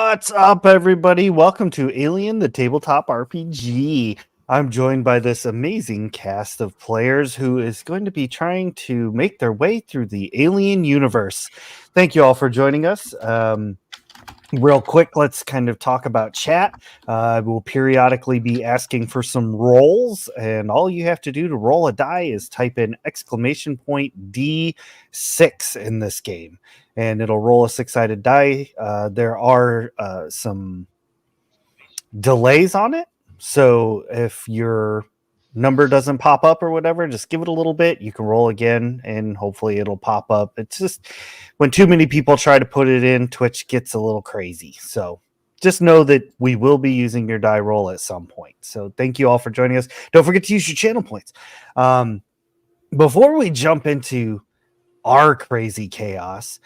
What's up, everybody? Welcome to Alien, the tabletop RPG. I'm joined by this amazing cast of players who is going to be trying to make their way through the Alien universe. Thank you all for joining us. Real quick, let's kind of talk about chat. We'll periodically be asking for some rolls, and all you have to do to roll a die is type in !D6 in this game, and it'll roll a six-sided die. There are some delays on it, so if your number doesn't pop up or whatever, just give it a little bit. You can roll again, and hopefully it'll pop up. It's just when too many people try to put it in, Twitch gets a little crazy. So just know that we will be using your die roll at some point. So thank you all for joining us. Don't forget to use your channel points. Before we jump into our crazy chaos,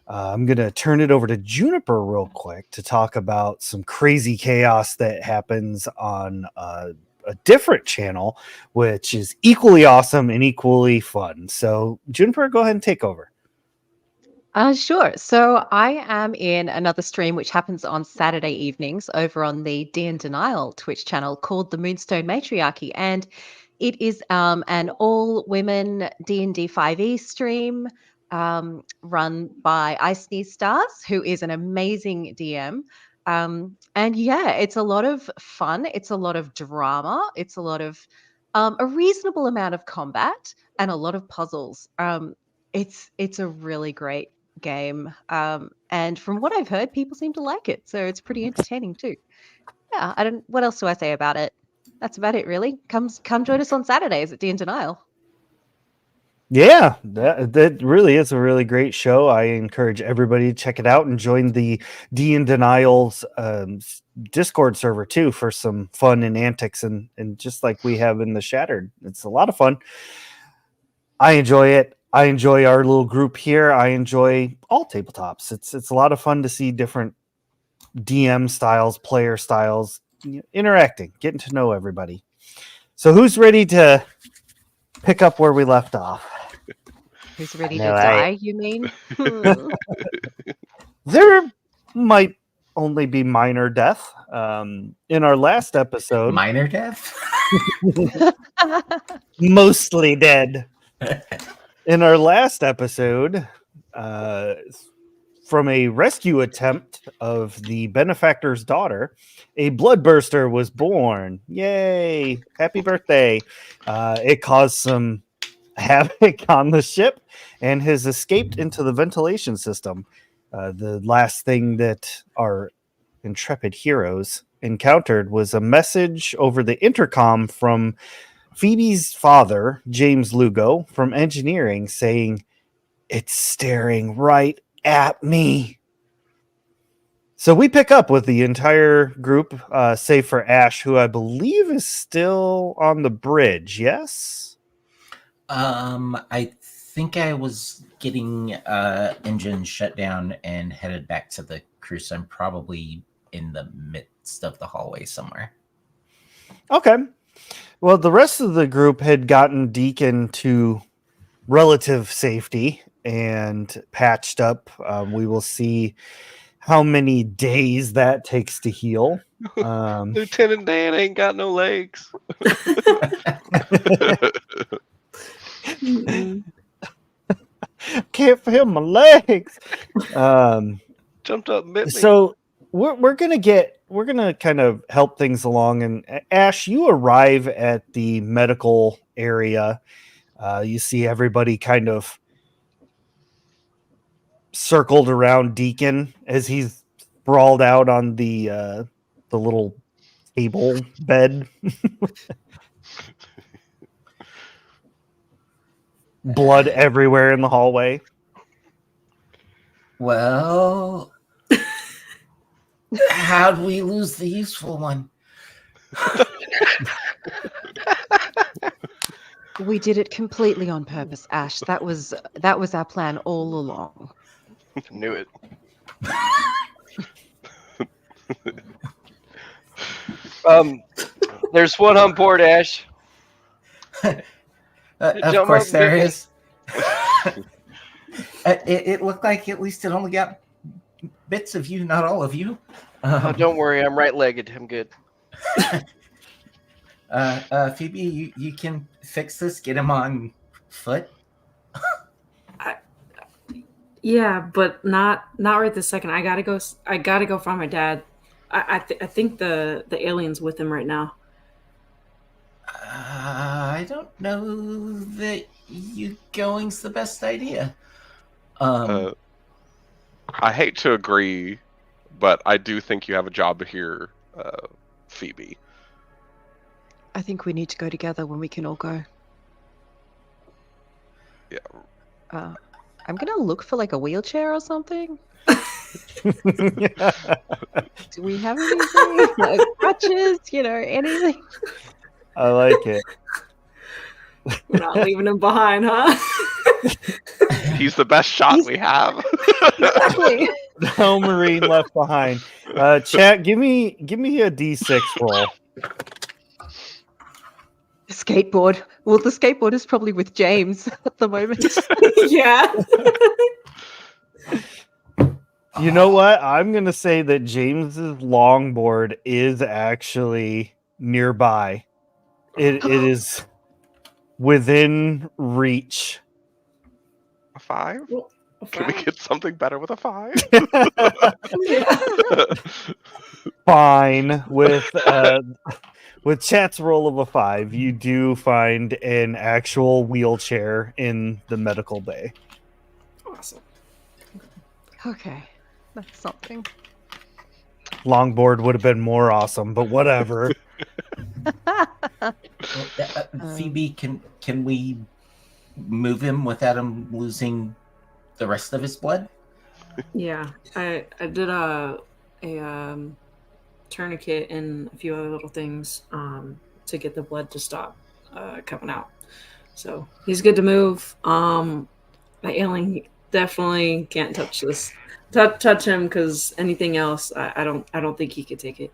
I'm going to turn it over to Juniper real quick to talk about some crazy chaos that happens on a different channel, which is equally awesome and equally fun. So Juniper, go ahead and take over. Sure. So I am in another stream which happens on Saturday evenings over on the D and Denial Twitch channel called the Moonstone Matriarchy, and it is an all-women D&D 5e stream run by I Sneeze Stars, who is an amazing DM. And yeah, it's a lot of fun. It's a lot of drama. It's a lot of a reasonable amount of combat and a lot of puzzles. It's a really great game. And from what I've heard, people seem to like it. So it's pretty entertaining too. Yeah, what else do I say about it? That's about it, really. Come join us on Saturdays at D and Denial. Yeah, that really is a really great show. I encourage everybody to check it out and join the D and Denial's Discord server too for some fun and antics and just like we have in the Shattered. It's a lot of fun. I enjoy it. I enjoy our little group here. I enjoy all tabletops. It's a lot of fun to see different DM styles, player styles, interacting, getting to know everybody. So who's ready to pick up where we left off? Who's ready to die, you mean? There might only be minor death. In our last episode... Minor death? Mostly dead. In our last episode, from a rescue attempt of the benefactor's daughter, a bloodburster was born. Yay! Happy birthday! It caused some havoc on the ship and has escaped into the ventilation system. The last thing that our intrepid heroes encountered was a message over the intercom from Phoebe's father, James Lugo, from engineering, saying, "It's staring right at me." So we pick up with the entire group, save for Ash, who I believe is still on the bridge. Yes? I think I was getting engine shut down and headed back to the crew, so I'm probably in the midst of the hallway somewhere. Okay. Well, the rest of the group had gotten Deacon to relative safety and patched up. We will see how many days that takes to heal. Lieutenant Dan ain't got no legs. Can't feel my legs. Jumped up and bit me. So we're gonna kind of help things along. And Ash, you arrive at the medical area. You see everybody kind of circled around Deacon as he's sprawled out on the little table bed. Blood everywhere in the hallway. Well, how'd we lose the useful one? We did it completely on purpose, Ash. That was our plan all along. Knew it. There's one on board, Ash. Of course there is. It looked like at least it only got bits of you, not all of you. Oh, don't worry, I'm right-legged. I'm good. Phoebe, you can fix this. Get him on foot. Yeah, but not right this second. I gotta go. I gotta go find my dad. I think the alien's with him right now. I don't know that you going's the best idea. I hate to agree, but I do think you have a job here, Phoebe. I think we need to go together when we can all go. Yeah. I'm gonna look for like a wheelchair or something. Do we have anything? Like crutches, anything? I like it. We're not leaving him behind, huh? He's the best shot we have. Exactly. No Marine left behind. Chat, give me a D6 roll. The skateboard. Well, the skateboard is probably with James at the moment. Yeah. You know what? I'm gonna say that James's longboard is actually nearby. It is within reach. A 5? Well, Can we get something better with a 5? Fine. With Chat's roll of a 5, you do find an actual wheelchair in the medical bay. Awesome. Okay, that's something. Longboard would have been more awesome, but whatever. Phoebe, can we move him without him losing the rest of his blood? Yeah, I did a tourniquet and a few other little things to get the blood to stop coming out. So he's good to move. The alien definitely can't touch this. Touch him, because anything else, I don't think he could take it.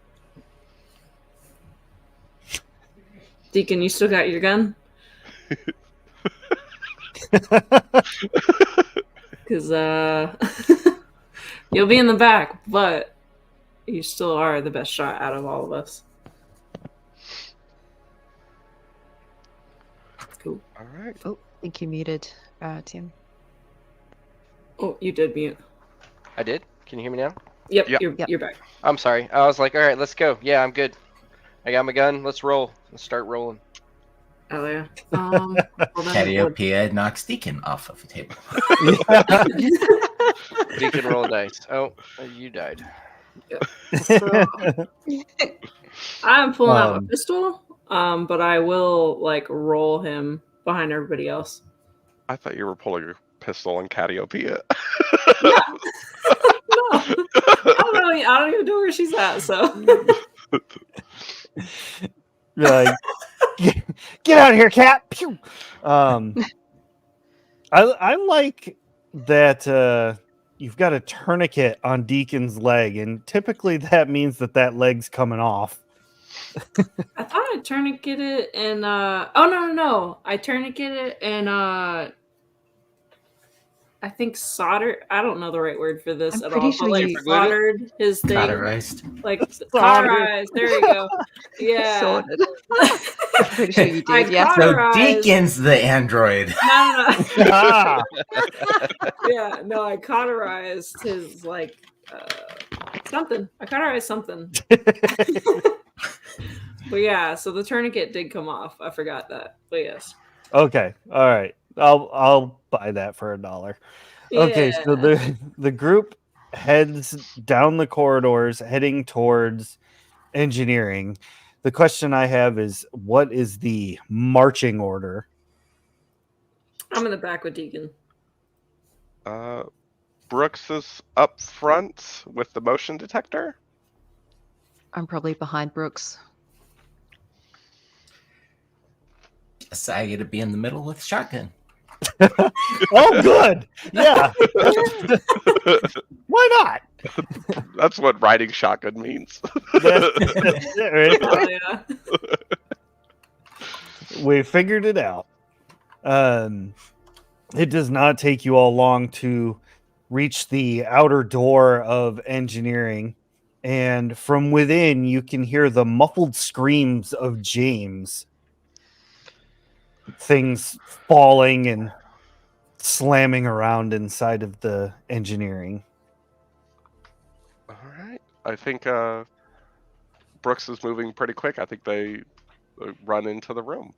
Deacon, you still got your gun? Because you'll be in the back, but you still are the best shot out of all of us. Cool. All right. Oh, I think you muted, Tim. Oh, you did mute. I did? Can you hear me now? Yep, Yep. You're back. I'm sorry. I was like, all right, let's go. Yeah, I'm good. I got my gun. Let's roll. Let's start rolling. Oh yeah. Well, then it would- Catiopia knocks Deacon off of the table. Deacon roll a dice. Oh, you died. So, I'm pulling out Um, my pistol, but I will roll him behind everybody else. I thought you were pulling your pistol in Catiopia. No, I don't even know where she's at. So You're like, get out of here, cat! Pew! I like that you've got a tourniquet on Deacon's leg, and typically that means that leg's coming off. I thought I tourniqueted and no. I tourniqueted and I think solder. I don't know the right word for this I'm at pretty all. sure But you- soldered his thing. Cauterized. Like cauterized. There you go. Yeah. Sorted. I'm pretty sure you I did, yeah. caught- So Cauterized. Deacon's the android. No. Ah, Yeah, no, I cauterized his something. I cauterized something. But yeah, so the tourniquet did come off. I forgot that. But yes. okay, all right. I'll buy that for $1. Okay, so the group heads down the corridors, heading towards engineering. The question I have is, what is the marching order? I'm in the back with Deacon. Brooks is up front with the motion detector. I'm probably behind Brooks. Guess I get to be in the middle with shotgun. Oh, good. Yeah. Why not? That's what riding shotgun means. That's it, right? Oh, yeah. We figured it out. It does not take you all long to reach the outer door of engineering, and from within you can hear the muffled screams of James. Things falling and slamming around inside of the engineering. All right. I think Brooks is moving pretty quick. I think they run into the room.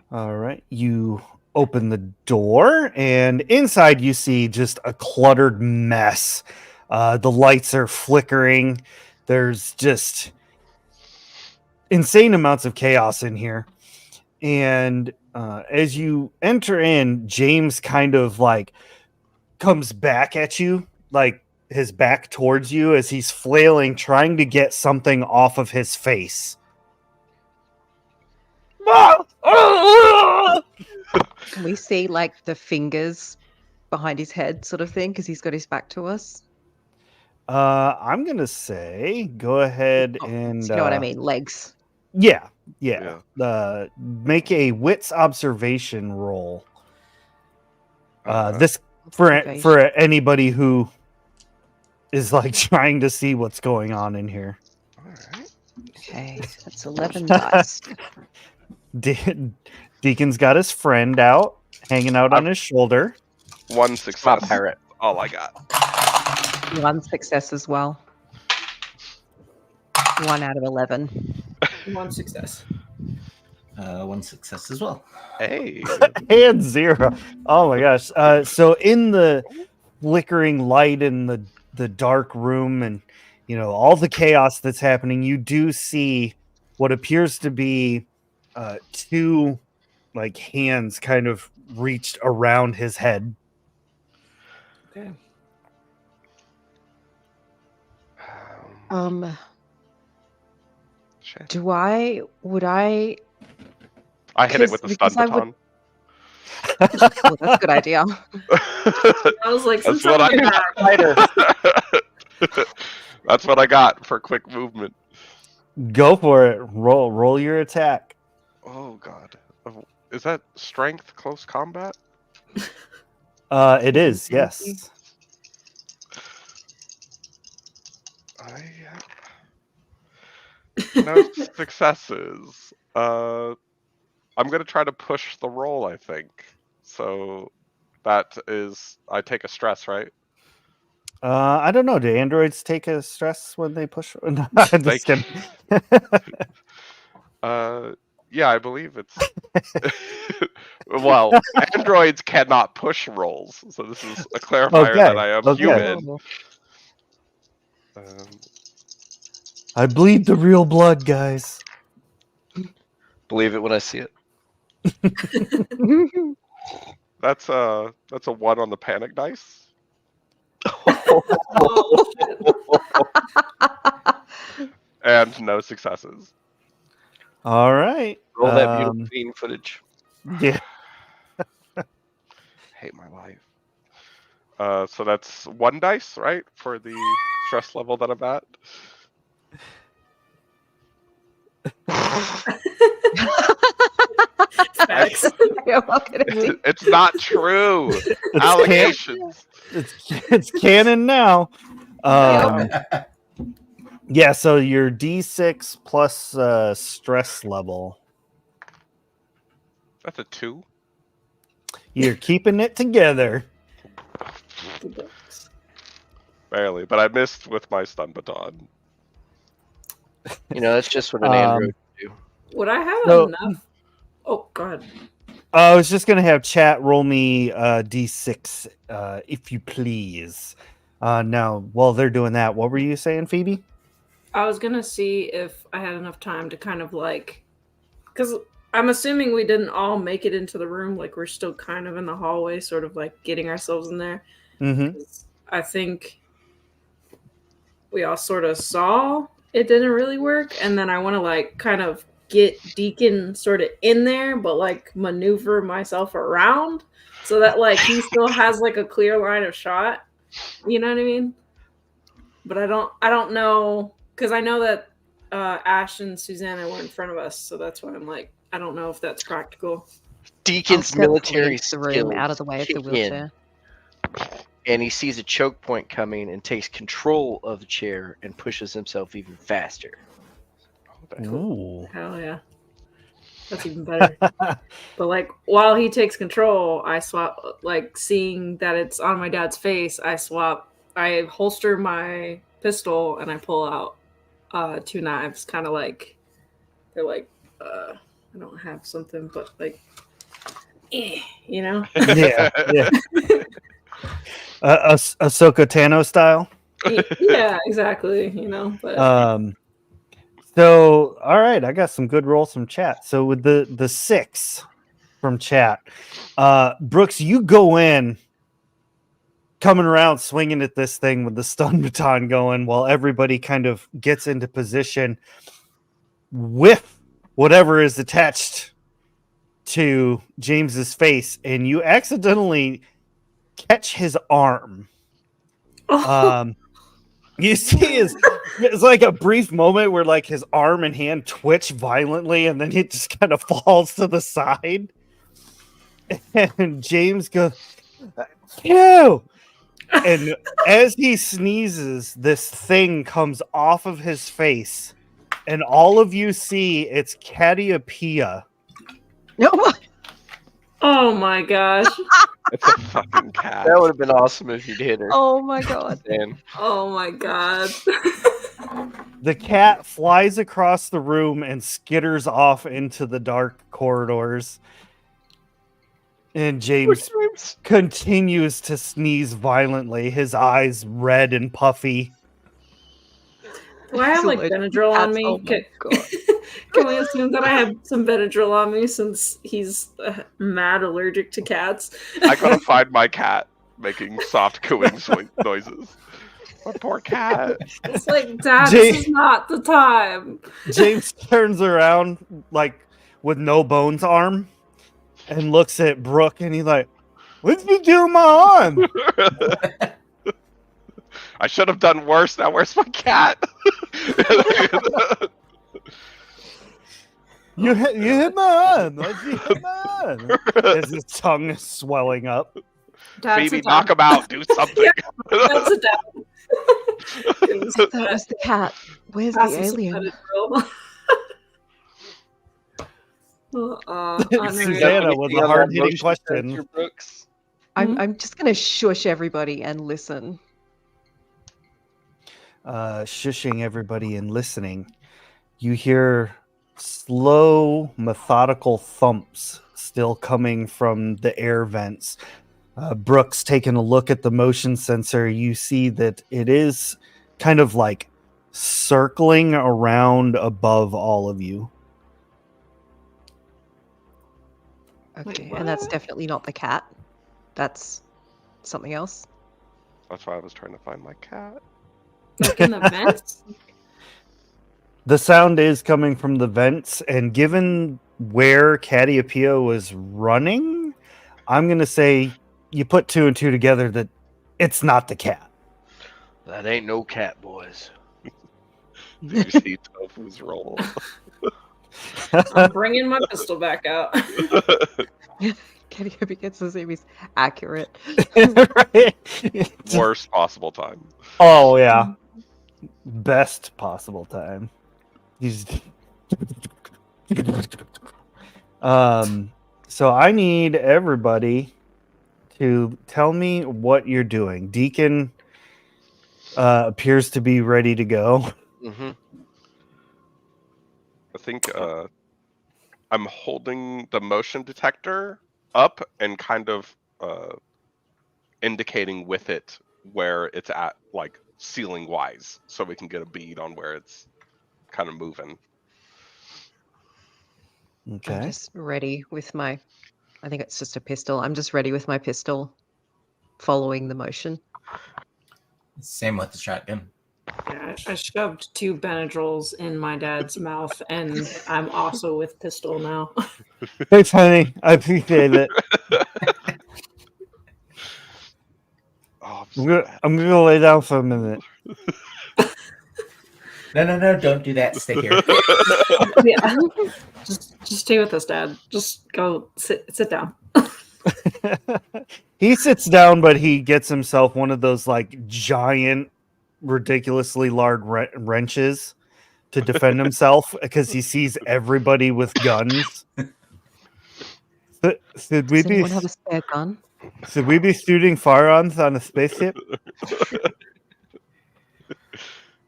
All right. You open the door, and inside you see just a cluttered mess. The lights are flickering. There's just insane amounts of chaos in here. And as you enter in, James kind of like comes back at you, like his back towards you as he's flailing, trying to get something off of his face. Can we see like the fingers behind his head sort of thing because he's got his back to us? I'm gonna say go ahead and You know what I mean? Legs. Yeah. Make a wits observation roll. This for anybody who is like trying to see what's going on in here. All right. Okay, that's 11 dice. Deacon's got his friend out, hanging out on his shoulder. One success. Pirate. All I got. 1 success as well. 1 out of 11. 1 success. 1 success as well. Hey. And 0. Oh my gosh. So in the flickering light in the dark room and all the chaos that's happening, you do see what appears to be 2 like hands kind of reached around his head. Okay. Shit. Would I I hit it with the stun because I baton. Oh, that's a good idea. I was like, That's since what I'm I That's what I got for quick movement. Go for it. Roll your attack. Oh god. Is that strength close combat? It is, yes. No successes. I'm gonna try to push the roll, I think. So that is, I take a stress, right? I don't know. Do androids take a stress when they push? No, I'm just kidding. Yeah, I believe it's. Well, androids cannot push rolls, so this is a clarifier that I am human. I bleed the real blood, guys. Believe it when I see it. That's a 1 on the panic dice. Oh, And no successes. All right. Roll that beautiful bean footage. Yeah. Hate my life. So that's 1 dice, right, for the stress level that I'm at. Facts. It's not true. Allegations. It's canon now. Yeah, so your D6 plus stress level. That's a 2. You're keeping it together. Barely, but I missed with my stun baton. That's just what an android would do. Would I have enough? Oh, go ahead. I was just going to have chat roll me D6, if you please. Now, while they're doing that, what were you saying, Phoebe? I was going to see if I had enough time to kind of like... Because I'm assuming we didn't all make it into the room. Like, we're still kind of in the hallway, sort of like getting ourselves in there. Mm-hmm. I think we all sort of saw it didn't really work. And then I want to like kind of get Deacon sort of in there, but like maneuver myself around so that like he still has like a clear line of shot. You know what I mean? But I don't know, because I know that Ash and Susanna were in front of us, so that's why I'm like, I don't know if that's practical. Deacon's stealthily military into the room, out of the way of the kick in, wheelchair. and he sees a choke point coming and takes control of the chair and pushes himself even faster. Ooh. Hell yeah. That's even better. But like while he takes control, I swap, like seeing that it's on my dad's face, I holster my pistol and I pull out 2 knives, kind of like they're like I don't have something, but like you know? Yeah. Ahsoka Tano style. Yeah, exactly, you know, but So all right, I got some good rolls from chat. So with the 6 from chat, Brooks, you go in coming around swinging at this thing with the stun baton going while everybody kind of gets into position with whatever is attached to James's face, and you accidentally catch his arm. You see it's like a brief moment where like his arm and hand twitch violently and then it just kind of falls to the side. And James goes, "Ew!" And as he sneezes, this thing comes off of his face, and all of you see it's Catiapia. oh my gosh. It's a fucking cat. That would have been awesome if you'd hit her. Oh my god. Man. Oh my god. The cat flies across the room and skitters off into the dark corridors. And James continues to sneeze violently, his eyes red and puffy. Do I have like Benadryl on me? Oh my god. Can we assume that I have some Benadryl on me since he's mad allergic to cats? I gotta find my cat making soft cooing noises. My poor cat. It's like, Dad, this is not the time. James turns around like with no bones arm and looks at Brooke and he's like, "What'd you do to my arm?" I should have done worse. Now where's my cat? You hit my arm. Why'd you hit my arm? As his tongue is swelling up. Dad, Phoebe, knock him out. Do something. That's a dad. That was the cat. Where's the alien? Susanna with a hard-hitting question. I'm just going to shush everybody and listen. Shushing everybody and listening. You hear slow, methodical thumps still coming from the air vents. Brooks taking a look at the motion sensor. You see that it is kind of like circling around above all of you. Okay, and that's definitely not the cat. That's something else. That's why I was trying to find my cat. Like in the vents? The sound is coming from the vents, and given where Catiapia was running, I'm going to say you put 2 and 2 together that it's not the cat. That ain't no cat, boys. Did you see Tofu's roll? I'm bringing my pistol back out. Catiapia gets to see if he's accurate. Right? Worst possible time. Oh, yeah. Best possible time. He's so I need everybody to tell me what you're doing. Deacon appears to be ready to go. Mm-hmm. I think I'm holding the motion detector up and kind of indicating with it where it's at, like ceiling wise, so we can get a bead on where it's kind of moving. Okay. I'm just ready with my, I think it's just a pistol. I'm just ready with my pistol following the motion. Same with the shotgun. Yeah, I shoved 2 Benadryls in my dad's mouth, and I'm also with pistol now. Thanks, honey. I appreciate it. Oh, I'm gonna lay down for a minute. No, don't do that. Stay here. Yeah. Just stay with us, Dad. Just go sit down. He sits down, but he gets himself one of those like giant, ridiculously large wrenches to defend himself because he sees everybody with guns. Should we Does anyone have a spare gun? be shooting firearms on a spaceship?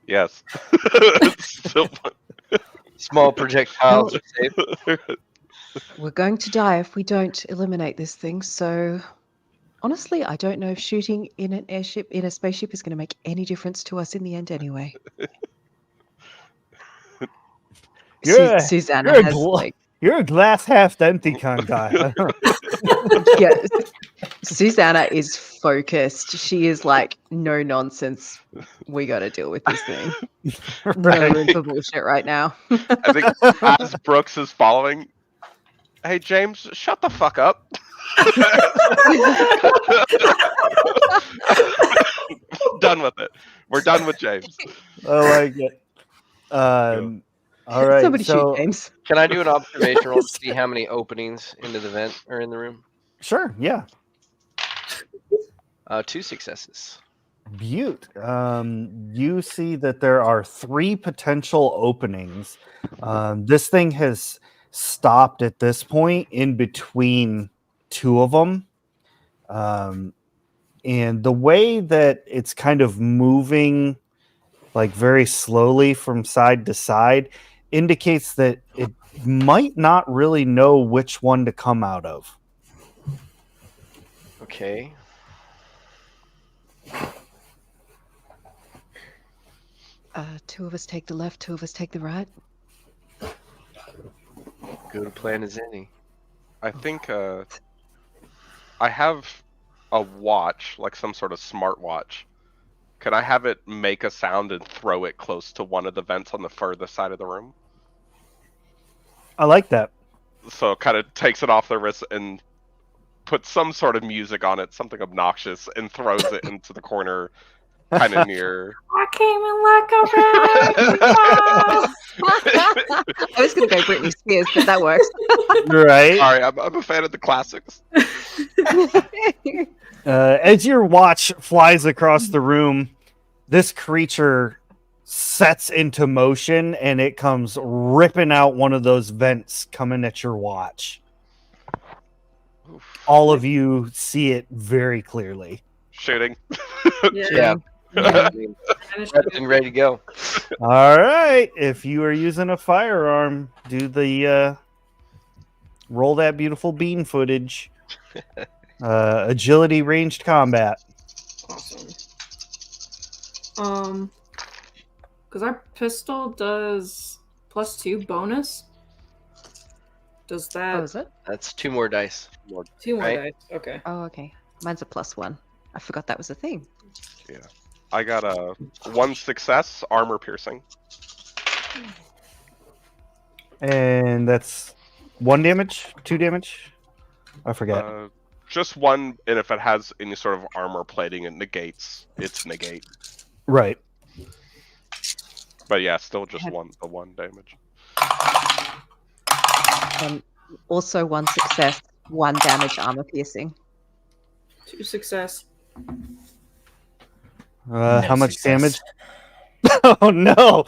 Yes. Still fun. Small projectiles are safe. We're going to die if we don't eliminate this thing. So, honestly, I don't know if shooting in an airship, in a spaceship, is going to make any difference to us in the end, anyway. You're a- Susanna you're a has gl- You're a glass half empty kind of guy. yeah, Susanna is focused. She is like, no nonsense. We got to deal with this thing. No room for bullshit right now. I think as Brooks is following, hey James, shut the fuck up. Done with it. We're done with James. I like it. All right. Somebody so, shoot James. Can I do an observation roll to see how many openings into the vent are in the room? Sure. Yeah. 2 successes. Butte. You see that there are 3 potential openings. This thing has stopped at this point in between 2 of them. And the way that it's kind of moving like very slowly from side to side indicates that it might not really know which one to come out of. Okay. Two of us take the left, 2 of us take the right. Good plan as any. I think I have a watch, like some sort of smart watch. Can I have it make a sound and throw it close to one of the vents on the furthest side of the room? I like that. So it kind of takes it off the wrist and puts some sort of music on it, something obnoxious, and throws it into the corner, kind of near. I came in like a I was going to go Britney Spears, but that works. Right. Sorry, I'm a fan of the classics. As your watch flies across the room, this creature sets into motion and it comes ripping out one of those vents coming at your watch. All of you see it very clearly. Shooting. Yeah. I mean, prepped and ready to go. All right. If you are using a firearm, do the roll that beautiful bean footage. Agility ranged combat. Awesome. Because our pistol does +2 bonus. Does that Oh, is it? That's 2 more dice. 2 more right? dice? Okay. Oh, okay. Mine's a +1. I forgot that was a thing. I got a 1 success, armor piercing. And that's 1 damage, 2 damage. I forget. Just 1, and if it has any sort of armor plating, it negates its negate. Right. But yeah, still just 1 damage. And also 1 success, 1 damage armor piercing. 2 success. How much success. damage? Oh no!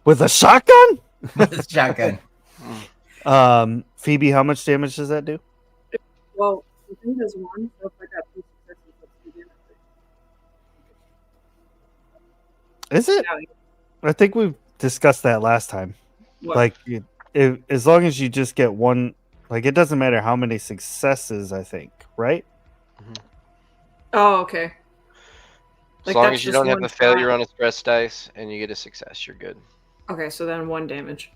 With a shotgun? With shotgun. Phoebe, how much damage does that do? Well, the thing has 1, so if I got 2 successes, that's 2 damage. Is it? Yeah. I think we've discussed that last time. What? Like, as long as you just get 1, like, it doesn't matter how many successes, I think, right? Oh, okay. As Like, long that's as you just don't have one a failure shot. on a stress dice and you get a success, you're good. Okay, so then 1 damage.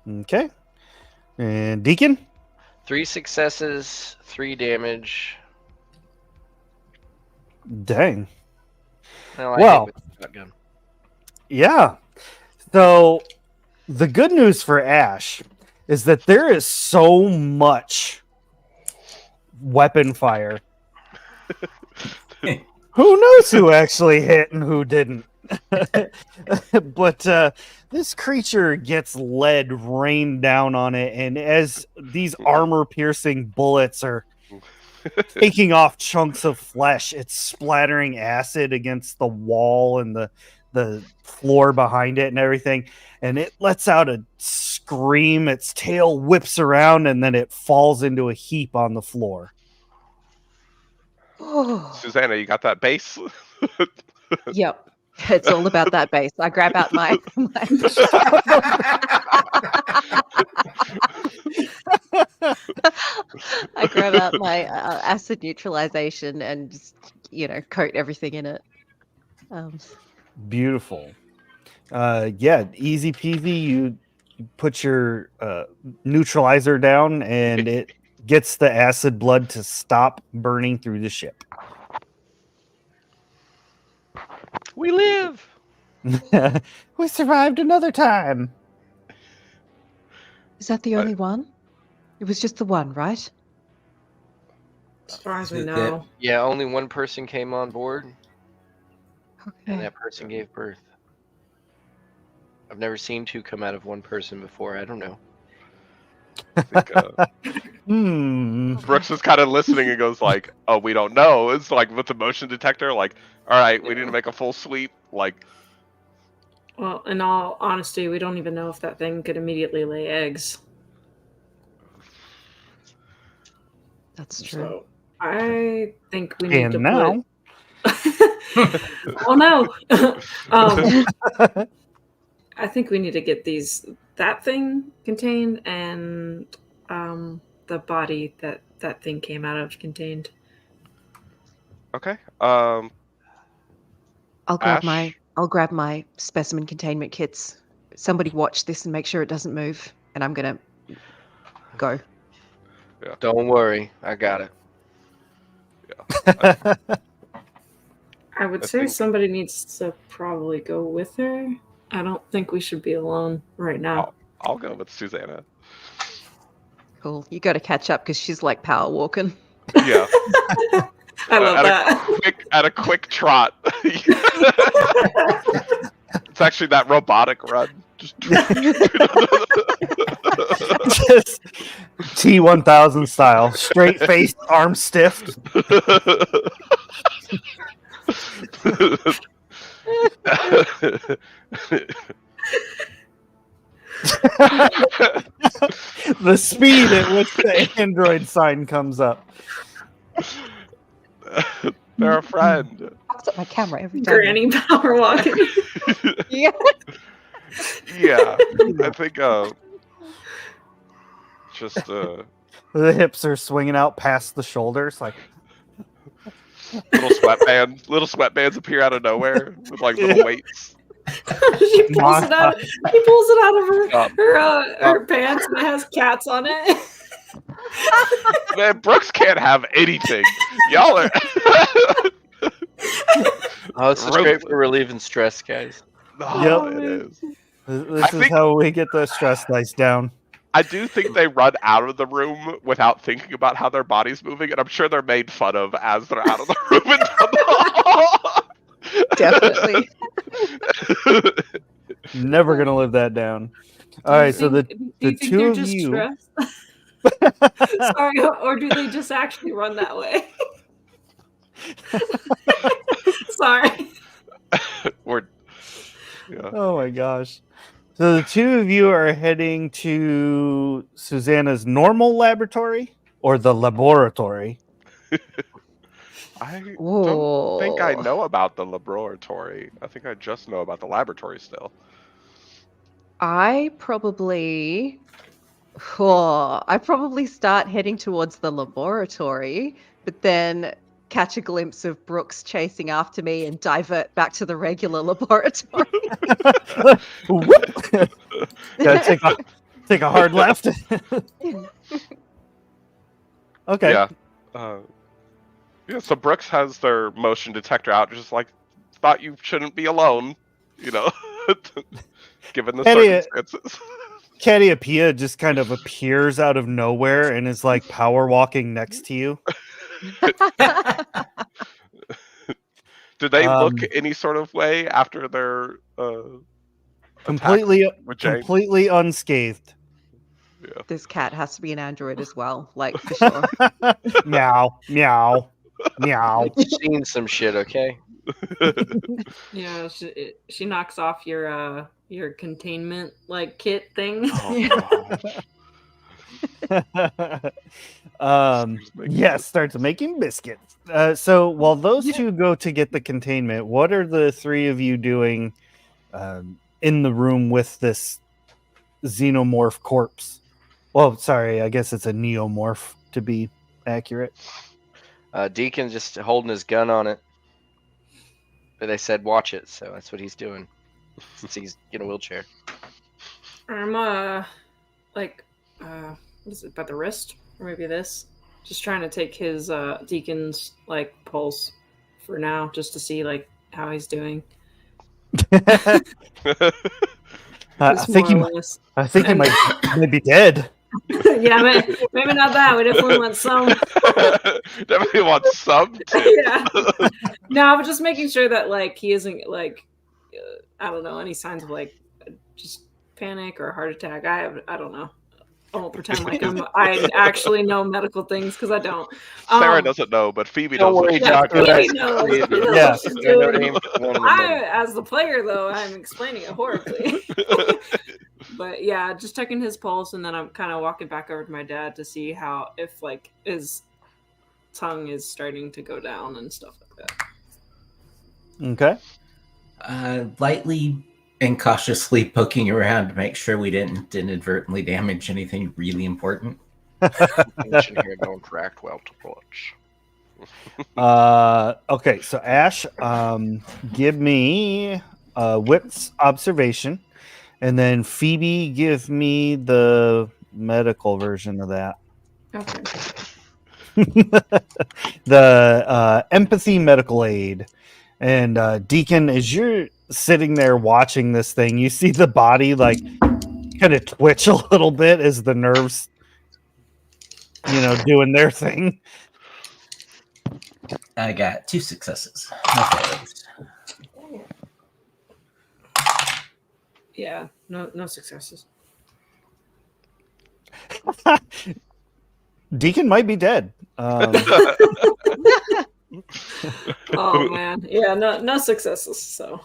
Okay. And Deacon? 3 successes, 3 damage. Dang. Well, I Well. hit with the shotgun. Yeah. So the good news for Ash is that there is so much weapon fire. Who knows who actually hit and who didn't? But this creature gets lead rained down on it, and as these armor-piercing bullets are taking off chunks of flesh, it's splattering acid against the wall and the floor behind it and everything, and it lets out a scream. Its tail whips around, and then it falls into a heap on the floor. Susanna, you got that base? Yep. It's all about that base. I grab out my I grab out my acid neutralization and just, coat everything in it. Beautiful. Yeah, easy peasy. You put your neutralizer down, and it gets the acid blood to stop burning through the ship. We live. We survived another time. Is that the only one? It was just the one, right? As far as we That- know. Yeah, only one person came on board, and Okay. that person gave birth. I've never seen two come out of one person before. I don't know. I think, Brooks is kind of listening and goes like, "Oh, we don't know." It's like with the motion detector, like, "All right, we need to make a full sweep." Like, Well, in all honesty, we don't even know if that thing could immediately lay eggs. That's true. So I think we need And to now, Oh no! I think we need to get that thing contained and the body that thing came out of contained. okay, I'll grab Ash? I'll grab my specimen containment kits. Somebody watch this and make sure it doesn't move, and I'm gonna go. Don't worry, I got it. I would I say think- somebody needs to probably go with her. I don't think we should be alone right now. I'll go with Susanna. Cool. You got to catch up because she's like power walking. Yeah, I love at that. a quick trot. It's actually that robotic run. Just just T1000 style, straight faced, arm stiff. The speed at which the Android sign comes up. They're a friend. I put my camera every time. Granny power walking. Yeah. Yeah, I think just The hips are swinging out past the shoulders, like little sweatbands appear out of nowhere with like little weights. She pulls it out. She pulls it out of her Stop. pants and it has cats on it. Man, Brooks can't have anything. Y'all are. Oh, this is great for relieving stress, guys. Oh, Yep. it is. this I is think- how we get the stress dice down. I do think they run out of the room without thinking about how their body's moving, and I'm sure they're made fun of as they're out of the room and down the hall. Definitely. Never gonna live that down. All right, so Do you think two they're of just you- stressed? Sorry, or do they just actually run that way? Sorry. Yeah. Oh my gosh. So the two of you are heading to Susanna's normal laboratory or the laboratory? I don't think I Whoa. know about the laboratory. I think I just know about the laboratory still. I probably start heading towards the laboratory, but then catch a glimpse of Brooks chasing after me and divert back to the regular laboratory. Whoop. Gotta take a hard left. Okay. Yeah. Yeah, so Brooks has their motion detector out, just like, thought you shouldn't be alone, given the Eddie, circumstances. Catiapia just kind of appears out of nowhere and is like power walking next to you. Do they look Um, any sort of way after their completely, with Jane? completely unscathed. Yeah. This cat has to be an android as well, like for sure. Meow, meow, meow. You've seen some shit, okay? Yeah, she knocks off your containment like kit thing. Oh gosh. Yes, starts making biscuits. So while those two go to get the containment, what are the three of you doing in the room with this xenomorph corpse? Well, sorry, I guess it's a neomorph to be accurate. Deacon just holding his gun on it. But they said watch it, so that's what he's doing. Since he's in a wheelchair. I'm like what is it, by the wrist? Or maybe this? Just trying to take his Deacon's like pulse for now, just to see like how he's doing. I Just think more or less. I think he might be dead. Yeah, maybe not that. We definitely want some. Definitely want some. Too. Yeah. No, but just making sure that like he isn't like I don't know, any signs of like just panic or a heart attack. I don't know. I won't pretend like I actually know medical things because I don't. Sarah doesn't know, but Phoebe Don't knows. worry, Yeah, Doctor. Phoebe knows. She knows Yeah. what she's I know doing. name for one in the middle. As the player though, I'm explaining it horribly. But yeah, just checking his pulse, and then I'm kind of walking back over to my dad to see if like his tongue is starting to go down and stuff like that. Okay. Lightly and cautiously poking around to make sure we didn't inadvertently damage anything really important. Attention here don't react well to bullets. Okay, so Ash, give me Whip's observation, and then Phoebe, give me the medical version of that. Okay. The empathy medical aid. And Deacon, as you're sitting there watching this thing, you see the body like kind of twitch a little bit as the nerves, doing their thing. I got 2 successes. No failures. Yeah, no successes. Deacon might be dead. Oh man, yeah, no successes. So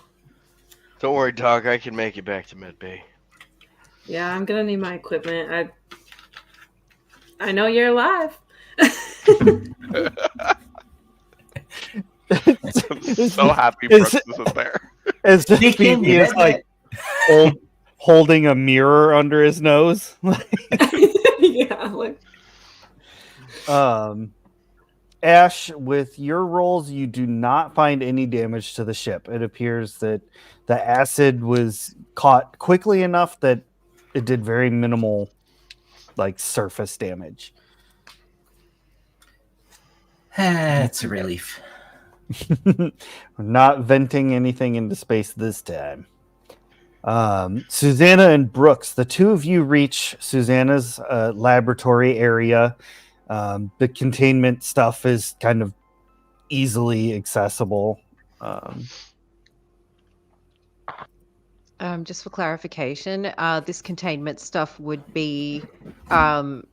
Don't worry, Doc. I can make it back to Med Bay. yeah, I'm gonna need my equipment. I know you're alive. I'm so happy Brooks isn't there. As Deacon, Phoebe is like holding a mirror under his nose. Yeah, like Ash, with your rolls, you do not find any damage to the ship. It appears that the acid was caught quickly enough that it did very minimal, like, surface damage. It's a relief. We're not venting anything into space this time. Susanna and Brooks, the two of you reach Susanna's laboratory area. The containment stuff is kind of easily accessible. Just for clarification, this containment stuff would be the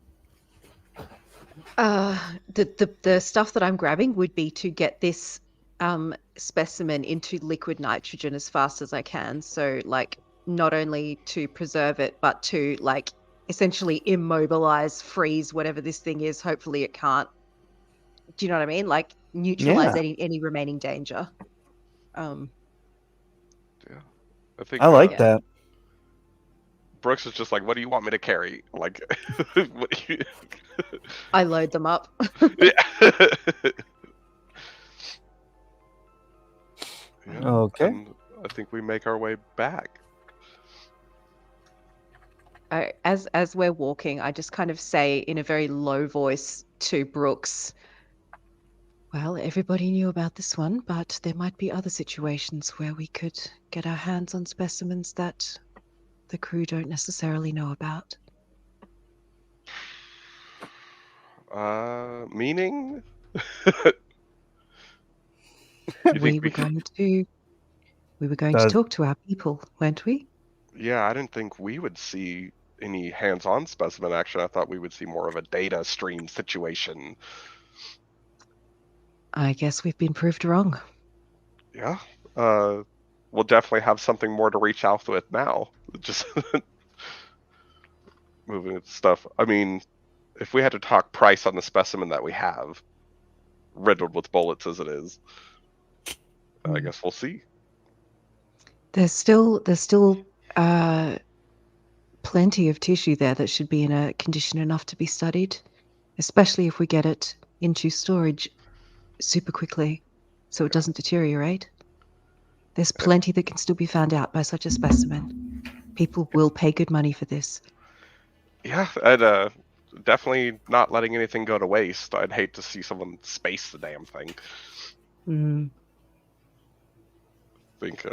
stuff that I'm grabbing would be to get this specimen into liquid nitrogen as fast as I can. So, like, not only to preserve it, but to, like, essentially immobilize, freeze whatever this thing is. Hopefully it can't. Do you know what I mean? Like, neutralize any remaining danger. I think I like that. Brooks is just like, what do you want me to carry? Like, what do you... I load them up. Yeah. Okay. And I think we make our way back. As we're walking, I just kind of say in a very low voice to Brooks, well, everybody knew about this one, but there might be other situations where we could get our hands on specimens that the crew don't necessarily know about. Meaning? You We think were going to Does- talk to our people, weren't we? Yeah, I didn't think we would see any hands-on specimen action. I thought we would see more of a data stream situation. I guess we've been proved wrong. Yeah. We'll definitely have something more to reach out with now. Just moving stuff. I mean, if we had to talk price on the specimen that we have, riddled with bullets as it is, I guess we'll see. There's still plenty of tissue there that should be in a condition enough to be studied, especially if we get it into storage super quickly so it doesn't deteriorate. There's plenty that can still be found out by such a specimen. People will pay good money for this. Yeah, and definitely not letting anything go to waste. I'd hate to see someone space the damn thing. Mm. Think,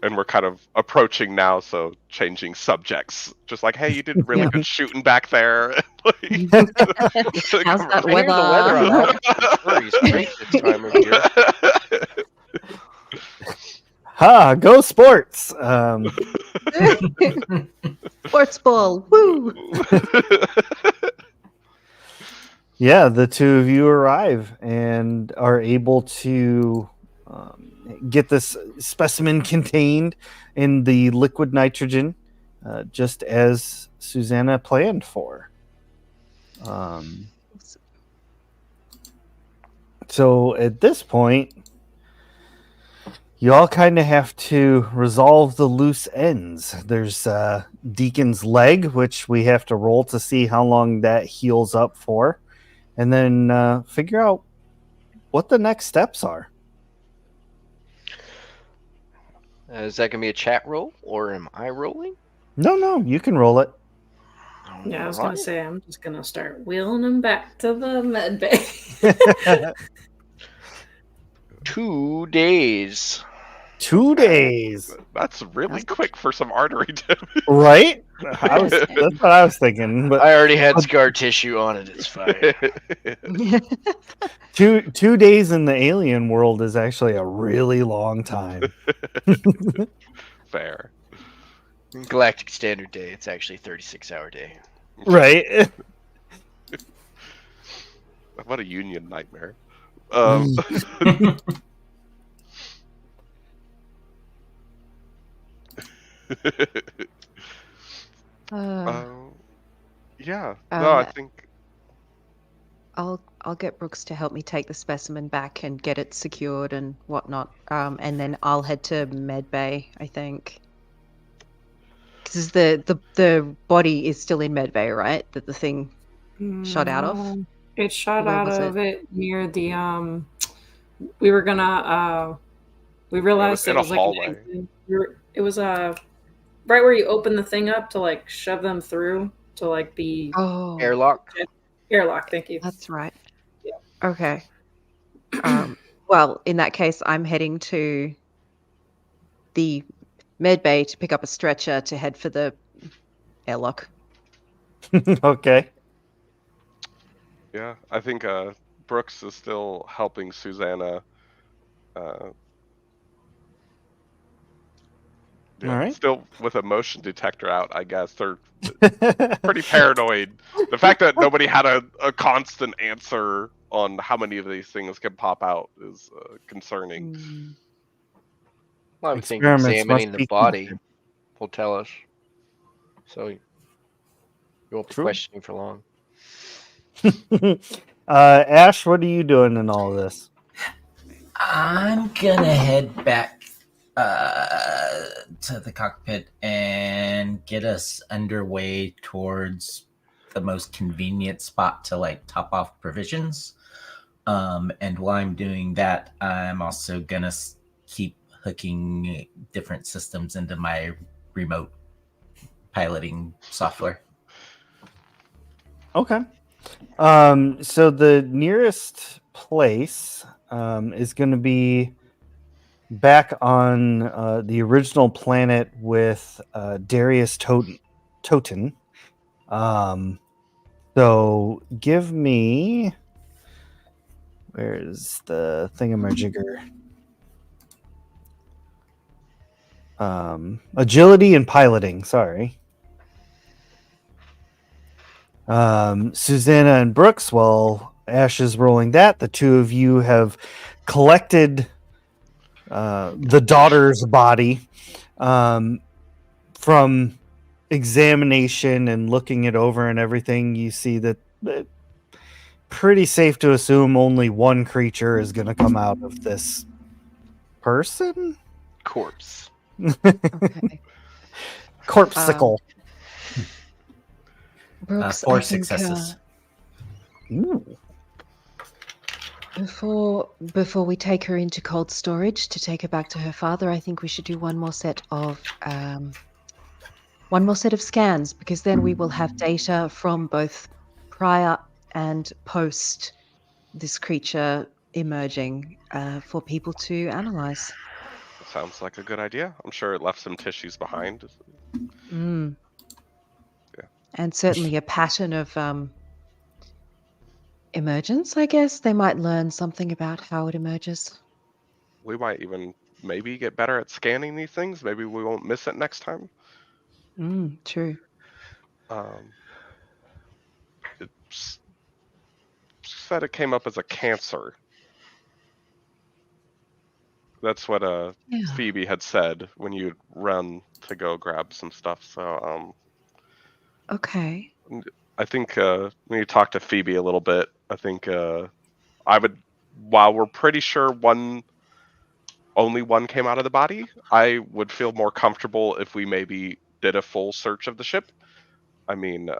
and we're kind of approaching now, so changing subjects. Just like, hey, you did really Yeah. good shooting back there. How's that I hear the weather on Albuquerque is great this time of year. Ha! Go sports. Sports ball, woo! Yeah, the two of you arrive and are able to get this specimen contained in the liquid nitrogen, just as Susanna planned for. So at this point, you all kind of have to resolve the loose ends. There's Deacon's leg, which we have to roll to see how long that heals up for, and then figure out what the next steps are. Is that gonna be a chat roll, or am I rolling? No, you can roll it. Yeah, I was gonna say I'm just gonna start wheeling him back to the med bay. 2 days. 2 days, That's really quick for some artery damage. right? That's what I was thinking. But I already had scar tissue on it. It's fine. 2 days in the alien world is actually a really long time. Fair. Galactic Standard Day. It's actually a 36-hour day. Right? What a union nightmare. Yeah. No, I think I'll get Brooks to help me take the specimen back and get it secured and whatnot. And then I'll head to Medbay, I think. Because the body is still in Medbay, right? That the thing shot out of? It shot Where out was of it near the we were gonna we realized in it a was like hallway. it was right where you open the thing up to like shove them through to like be Oh, Airlock. airlock. Thank you. that's right. Yeah. Okay. Well, in that case, I'm heading to the Medbay to pick up a stretcher to head for the airlock. Okay. Yeah, I think Brooks is still helping Susanna. Yeah, All right. still with a motion detector out, I guess. They're pretty paranoid. The fact that nobody had a constant answer on how many of these things can pop out is concerning. Well, I would think Experiments examining must the be body conducted. will tell us. So you won't be True. questioning for long. Ash, what are you doing in all this? I'm gonna head back to the cockpit and get us underway towards the most convenient spot to like top off provisions. And while I'm doing that, I'm also gonna keep hooking different systems into my remote piloting software. Okay. So the nearest place is going to be back on the original planet with Darius Toten. So give me. Where's the thingamajigger? agility and piloting. Sorry. Susanna and Brooks, while Ash is rolling that, the two of you have collected the daughter's body from examination and looking it over and everything. You see that pretty safe to assume only one creature is going to come out of this person. Corpse. Okay. Corpsicle. Brooks, 4 I think, successes. Ooh. before we take her into cold storage to take her back to her father, I think we should do one more set of scans, because then we will have data from both prior and post this creature emerging for people to analyze. Sounds like a good idea. I'm sure it left some tissues behind. Mm. Yeah. And certainly a pattern of emergence, I guess. They might learn something about how it emerges. We might even maybe get better at scanning these things. Maybe we won't miss it next time. True. It said it came up as a cancer. That's what Yeah. Phoebe had said when you'd run to go grab some stuff. So Okay. I think when you talk to Phoebe a little bit, I think I would, while we're pretty sure only one came out of the body, I would feel more comfortable if we maybe did a full search of the ship. I mean,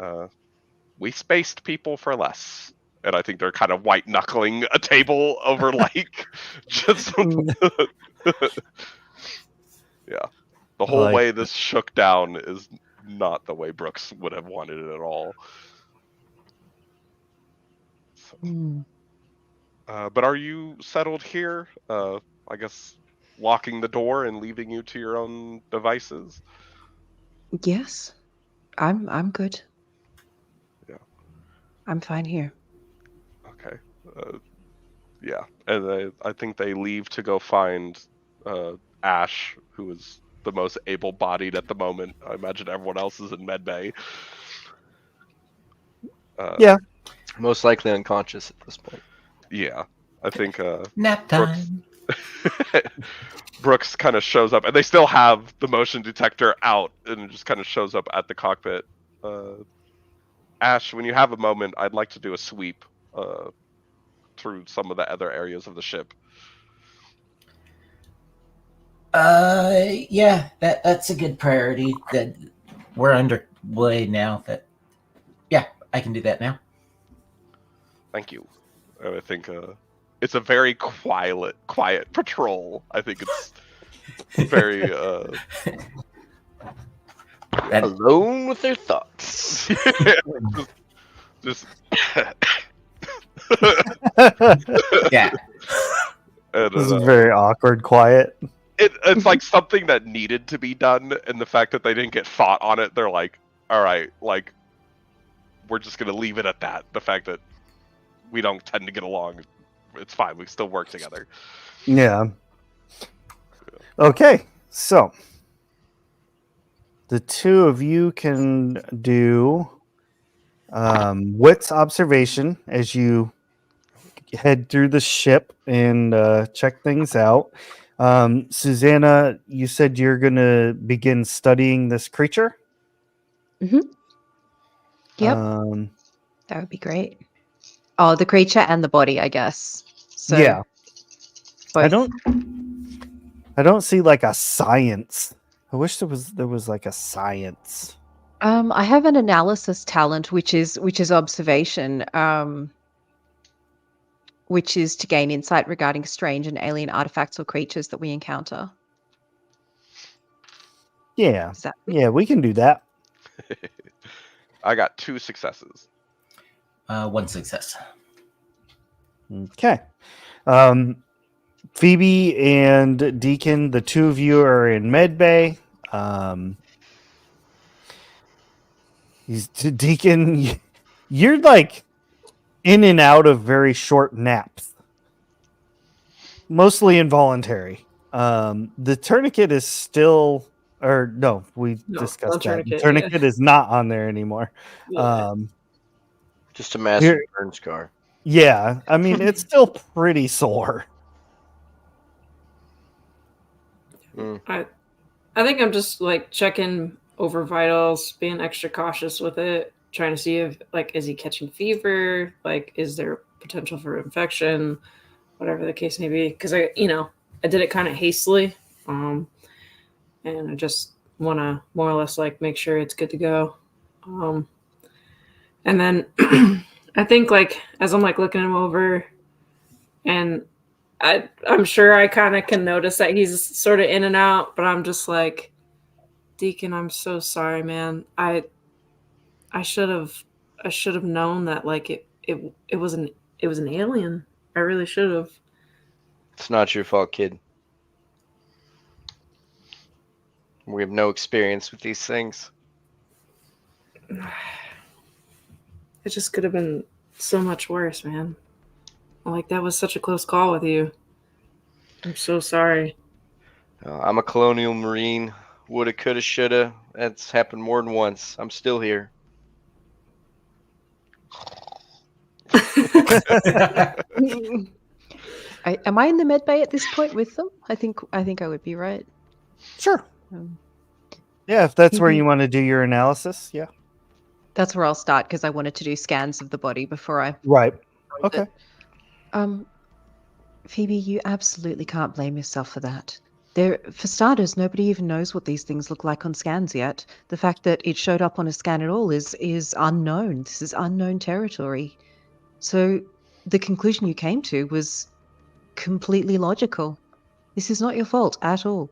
we spaced people for less. And I think they're kind of white knuckling a table over like just yeah. The whole Like- way this shook down is not the way Brooks would have wanted it at all. So, but are you settled here? I guess locking the door and leaving you to your own devices. Yes. I'm good. Yeah. I'm fine here. Okay. Yeah, and I think they leave to go find Ash, who is the most able-bodied at the moment. I imagine everyone else is in medbay. Yeah. Most likely unconscious at this point. Yeah, I think Nap Brooks, time. Brooks kind of shows up, and they still have the motion detector out, and it just kind of shows up at the cockpit. Ash, when you have a moment, I'd like to do a sweep through some of the other areas of the ship. Yeah, that's a good priority. That we're underway now. Yeah, I can do that now. Thank you. I think it's a very quiet patrol. I think it's very Alone with their thoughts. just Yeah. and, This is very awkward, quiet. it's like something that needed to be done, and the fact that they didn't get fought on it, they're like, all right, like we're just gonna leave it at that. The fact that we don't tend to get along, it's fine. We still work together. Yeah. Okay, so the two of you can do wits observation as you head through the ship and check things out. Susanna, you said you're going to begin studying this creature? Yep. That would be great. Oh, the creature and the body, I guess. So yeah. both. I don't see like a science. I wish there was like a science. I have an analysis talent, which is observation, which is to gain insight regarding strange and alien artifacts or creatures that we encounter. Yeah. Is that Yeah, we can do that. I got 2 successes. 1 success. Okay. Phoebe and Deacon, the two of you are in medbay. Deacon, you're like in and out of very short naps, mostly involuntary. The tourniquet is still or no, we No, discussed no that. The tourniquet, tourniquet is not on there anymore. Yeah. Just a massive Here- burn scar. Yeah, I mean it's still pretty sore. I think I'm just like checking over vitals, being extra cautious with it, trying to see if like is he catching fever, like is there potential for infection, whatever the case may be. Because I did it kind of hastily, and I just want to more or less like make sure it's good to go. And then I think like as I'm like looking him over, and I'm sure I kind of can notice that he's sort of in and out, but I'm just like, Deacon, I'm so sorry, man. I should have known that like it was an alien. I really should have. It's not your fault, kid. We have no experience with these things. It just could have been so much worse, man. Like that was such a close call with you. I'm so sorry. I'm a colonial marine. Woulda, coulda, shoulda. That's happened more than once. I'm still here. Am I in the med bay at this point with them? I think I would be, right. Sure. Um, Yeah, if that's where Maybe- you want to do your analysis, yeah. That's where I'll start because I wanted to do scans of the body before I. Right. Okay. Phoebe, you absolutely can't blame yourself for that. For starters, nobody even knows what these things look like on scans yet. The fact that it showed up on a scan at all is unknown. This is unknown territory. So the conclusion you came to was completely logical. This is not your fault at all.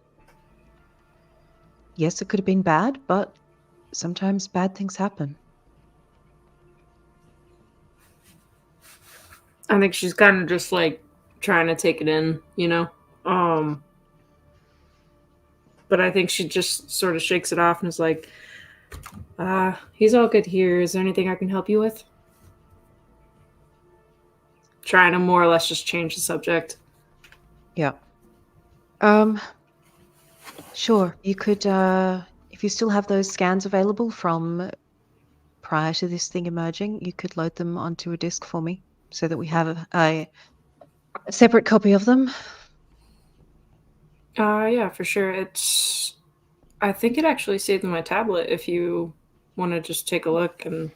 Yes, it could have been bad, but sometimes bad things happen. I think she's kind of just like trying to take it in, you know. But I think she just sort of shakes it off and is like, he's all good here. Is there anything I can help you with? Trying to more or less just change the subject. Yeah. Sure. You could, if you still have those scans available from prior to this thing emerging, you could load them onto a disk for me so that we have a separate copy of them. Yeah, for sure. I think it actually saved in my tablet. If you want to just take a look and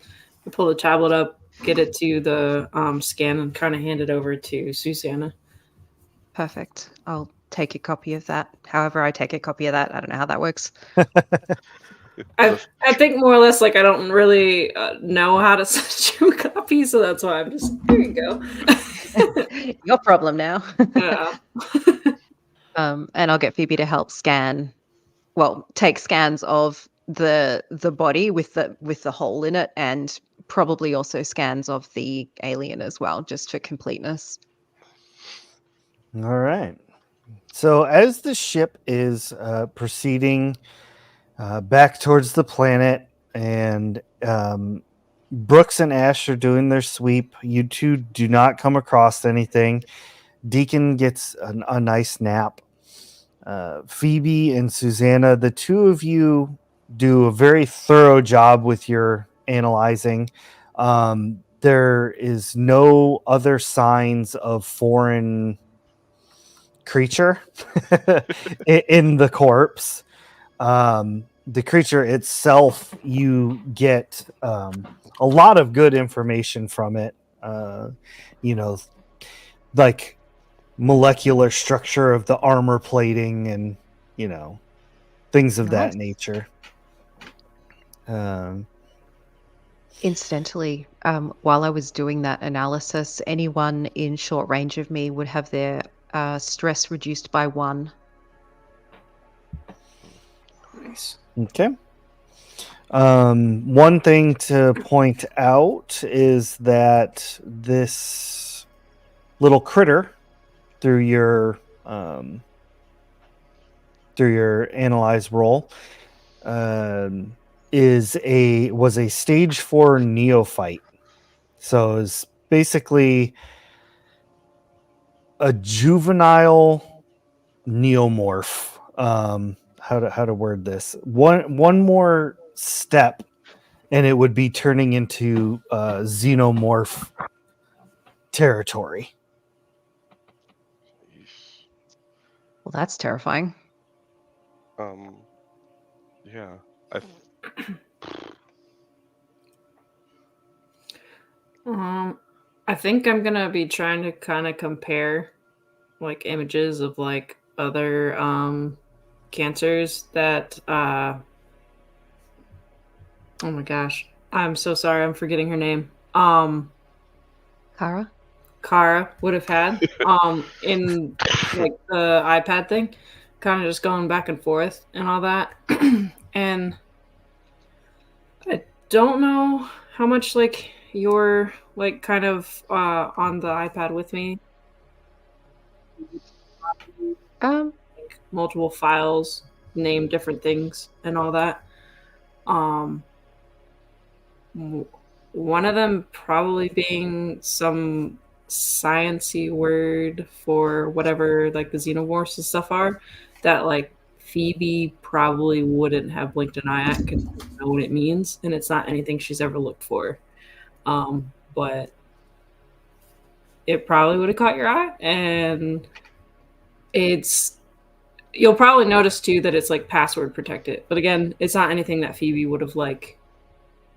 pull the tablet up, get it to the scan, and kind of hand it over to Susanna. Perfect. I'll take a copy of that. However I take a copy of that, I don't know how that works. I think more or less like I don't really know how to send you a copy, so that's why I'm just here you go. Your problem now. Yeah. And I'll get Phoebe to help take scans of the body with the hole in it, and probably also scans of the alien as well, just for completeness. All right. So as the ship is proceeding back towards the planet, and Brooks and Ash are doing their sweep, you two do not come across anything. Deacon gets a nice nap. Phoebe and Susanna, the two of you do a very thorough job with your analyzing. There is no other signs of foreign creature in the corpse. The creature itself, you get a lot of good information from it. Like molecular structure of the armor plating and things of that nature. Incidentally, while I was doing that analysis, anyone in short range of me would have their stress reduced by 1. Nice. Okay. One thing to point out is that this little critter, through your analyze roll, was a stage 4 neophyte. So it's basically a juvenile neomorph. how to word this. One more step, and it would be turning into xenomorph territory. Well, that's terrifying. Yeah. I think I'm gonna be trying to kind of compare like images of like other cancers that oh my gosh, I'm so sorry, I'm forgetting her name. Kara? Kara would have had in like the iPad thing, kind of just going back and forth and all that. And I don't know how much like you're like kind of on the iPad with me. Like, multiple files, name different things and all that. One of them probably being some sciency word for whatever like the xenomorphs and stuff are, that like Phoebe probably wouldn't have blinked an eye at because she doesn't know what it means, and it's not anything she's ever looked for. But it probably would have caught your eye, and you'll probably notice too that it's like password protected. But again, it's not anything that Phoebe would have like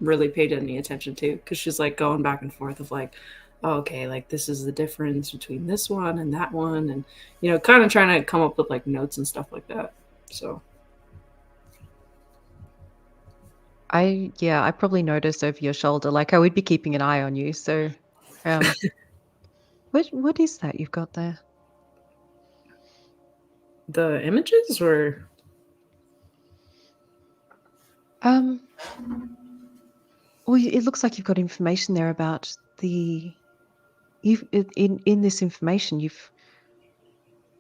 really paid any attention to, because she's like going back and forth of like, oh, okay, like this is the difference between this one and that one, and kind of trying to come up with like notes and stuff like that. So I probably noticed over your shoulder, like I would be keeping an eye on you. So what is that you've got there? the images were well, it looks like you've got information there about in this information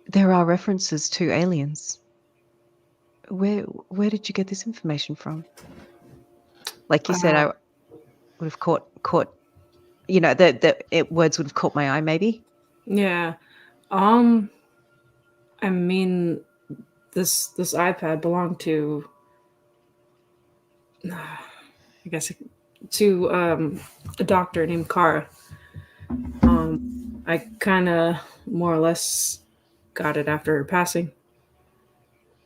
there are references to aliens. Where did you get this information from? Like you said, I would have caught the words would have caught my eye, maybe. Yeah. I mean, this iPad belonged to, I guess, to a doctor named Kara. I kind of more or less got it after her passing.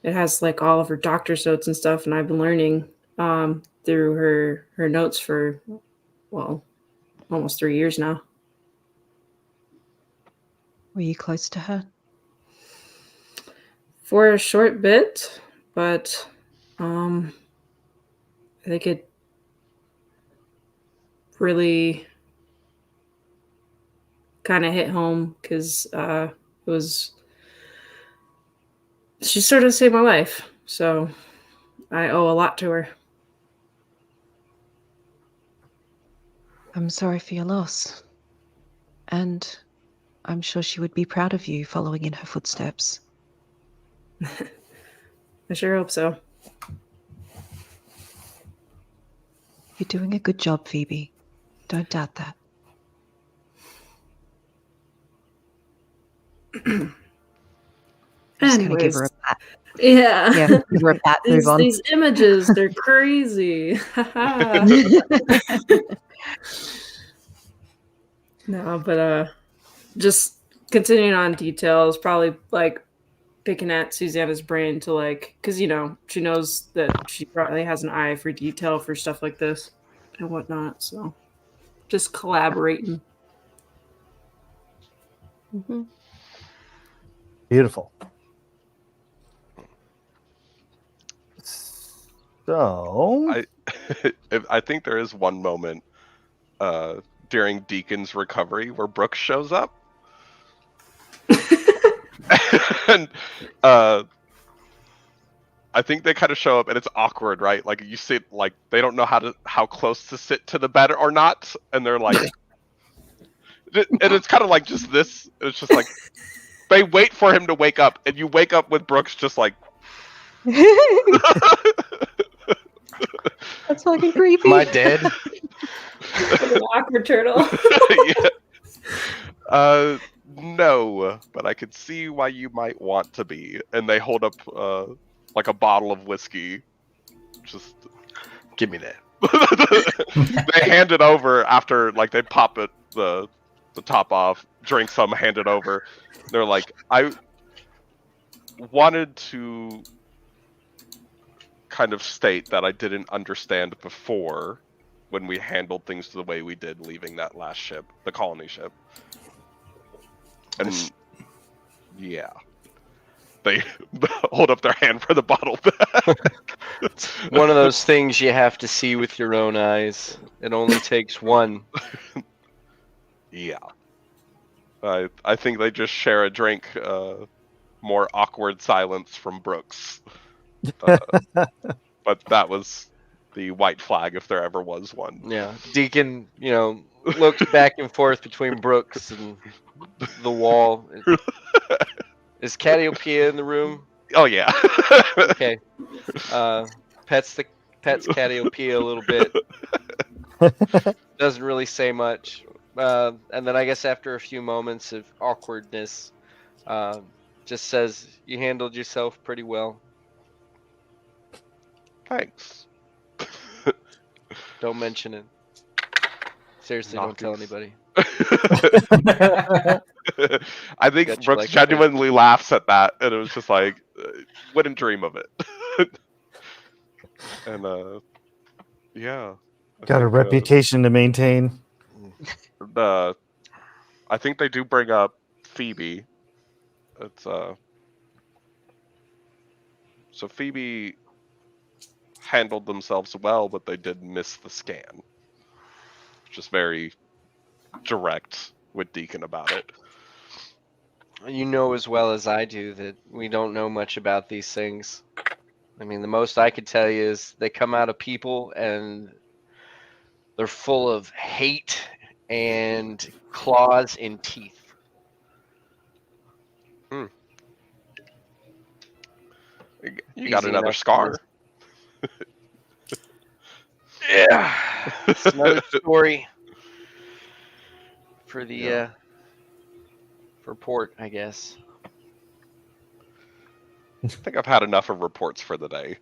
It has like all of her doctor's notes and stuff, and I've been learning through her notes for, well, almost 3 years now. Were you close to her? For a short bit, but I think it really kind of hit home because she sort of saved my life, so I owe a lot to her. I'm sorry for your loss, and I'm sure she would be proud of you following in her footsteps. I sure hope so. You're doing a good job, Phoebe. Don't doubt that. I'm just going to give her a pat. Yeah. Yeah, give her a pat, move on. These images, they're crazy. No, but just continuing on details, probably like picking at Susanna's brain to like, because she knows that she probably has an eye for detail for stuff like this and whatnot. So just collaborating. Mm-hmm. Beautiful. So I think there is one moment during Deacon's recovery where Brooks shows up. And I think they kind of show up and it's awkward, right? Like you sit, like they don't know how close to sit to the bed or not, and they're like, and it's kind of like just this. It's just like they wait for him to wake up, and you wake up with Brooks just like. That's fucking creepy. Am I dead? An awkward turtle. No, but I could see why you might want to be. And they hold up like a bottle of whiskey. Just Give me that. they hand it over after like they pop it the top off, drink some, hand it over. They're like, I wanted to kind of state that I didn't understand before when we handled things the way we did leaving that last ship, the colony ship. And yeah, they hold up their hand for the bottle back. It's one of those things you have to see with your own eyes. It only takes one. Yeah. I think they just share a drink. More awkward silence from Brooks. But that was the white flag if there ever was one. Yeah, Deacon, looks back and forth between Brooks and the wall. Is Cassiopeia in the room? Oh yeah. Okay. Pets Cassiopeia a little bit. Doesn't really say much. And then I guess after a few moments of awkwardness, just says, "You handled yourself pretty well. Thanks. Don't mention it. Seriously, don't tell anybody." I think Got you Brooks like genuinely laughs at that, and it was just like, wouldn't dream of it. And yeah. Got a reputation to maintain. I think they do bring up Phoebe. It's so Phoebe handled themselves well, but they did miss the scan. Just very direct with Deacon about it. You know as well as I do that we don't know much about these things. I mean, the most I could tell you is they come out of people and they're full of hate and claws and teeth. You got Easy another enough scar. Yeah. It's another story for the for port, I guess. I think I've had enough of reports for the day.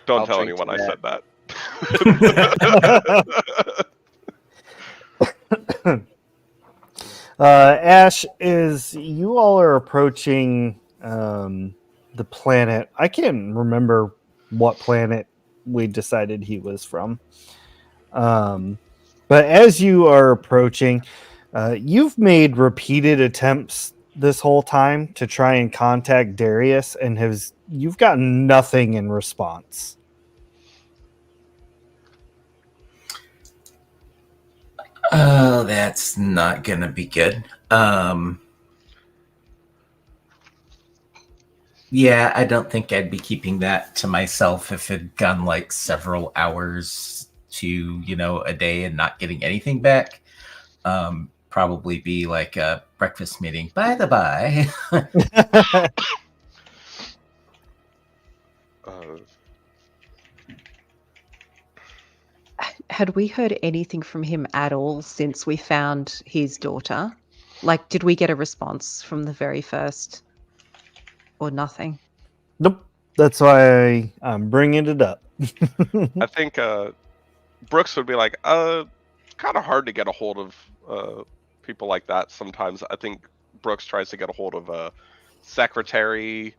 Don't I'll tell drink anyone to I that. said that. Ash, is you all are approaching the planet. I can't remember what planet we decided he was from. But as you are approaching, you've made repeated attempts this whole time to try and contact Darius, and you've gotten nothing in response. Oh, that's not gonna be good. Yeah, I don't think I'd be keeping that to myself if it'd gone like several hours to, a day and not getting anything back. Probably be like a breakfast meeting. By the by. Had we heard anything from him at all since we found his daughter? Like, did we get a response from the very first? Or nothing? Nope. That's why I'm bringing it up. I think Brooks would be like, it's kind of hard to get a hold of people like that sometimes. I think Brooks tries to get a hold of a secretary,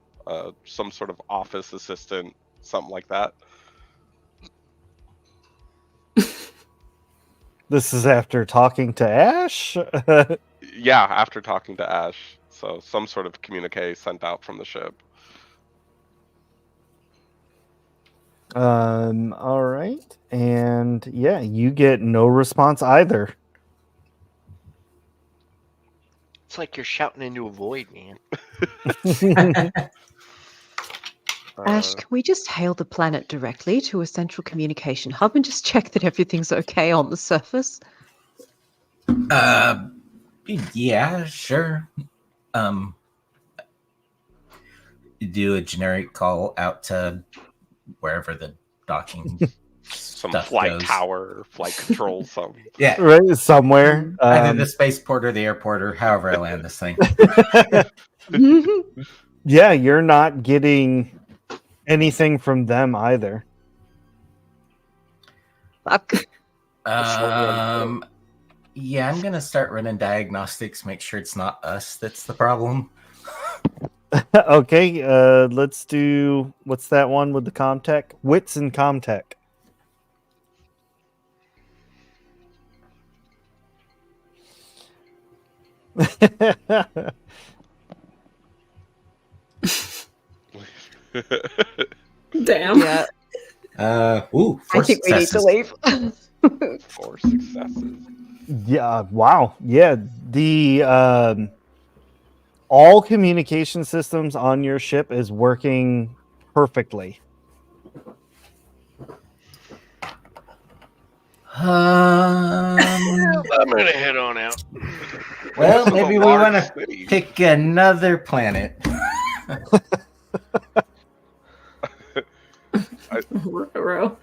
some sort of office assistant, something like that. This is after talking to Ash? Yeah, after talking to Ash. So some sort of communique sent out from the ship. All right. And yeah, you get no response either. It's like you're shouting into a void, man. Ash, can we just hail the planet directly to a central communication hub and just check that everything's okay on the surface? Yeah, sure. Do a generic call out to wherever the docking some stuff flight goes. tower, flight control, something. Yeah, Right, somewhere. either the spaceport or the airport or however I land this thing. Yeah, you're not getting anything from them either. Fuck. Yeah, I'm gonna start running diagnostics, make sure it's not us that's the problem. Okay, let's do what's that one with the Comtech? Wits and Comtech. Damn. Yeah, Four I think we need to successes. leave. 4 successes. Yeah, wow. Yeah, the all communication systems on your ship is working perfectly. I'm gonna head on out. Well, This is a maybe we large want to city. pick another planet. Row.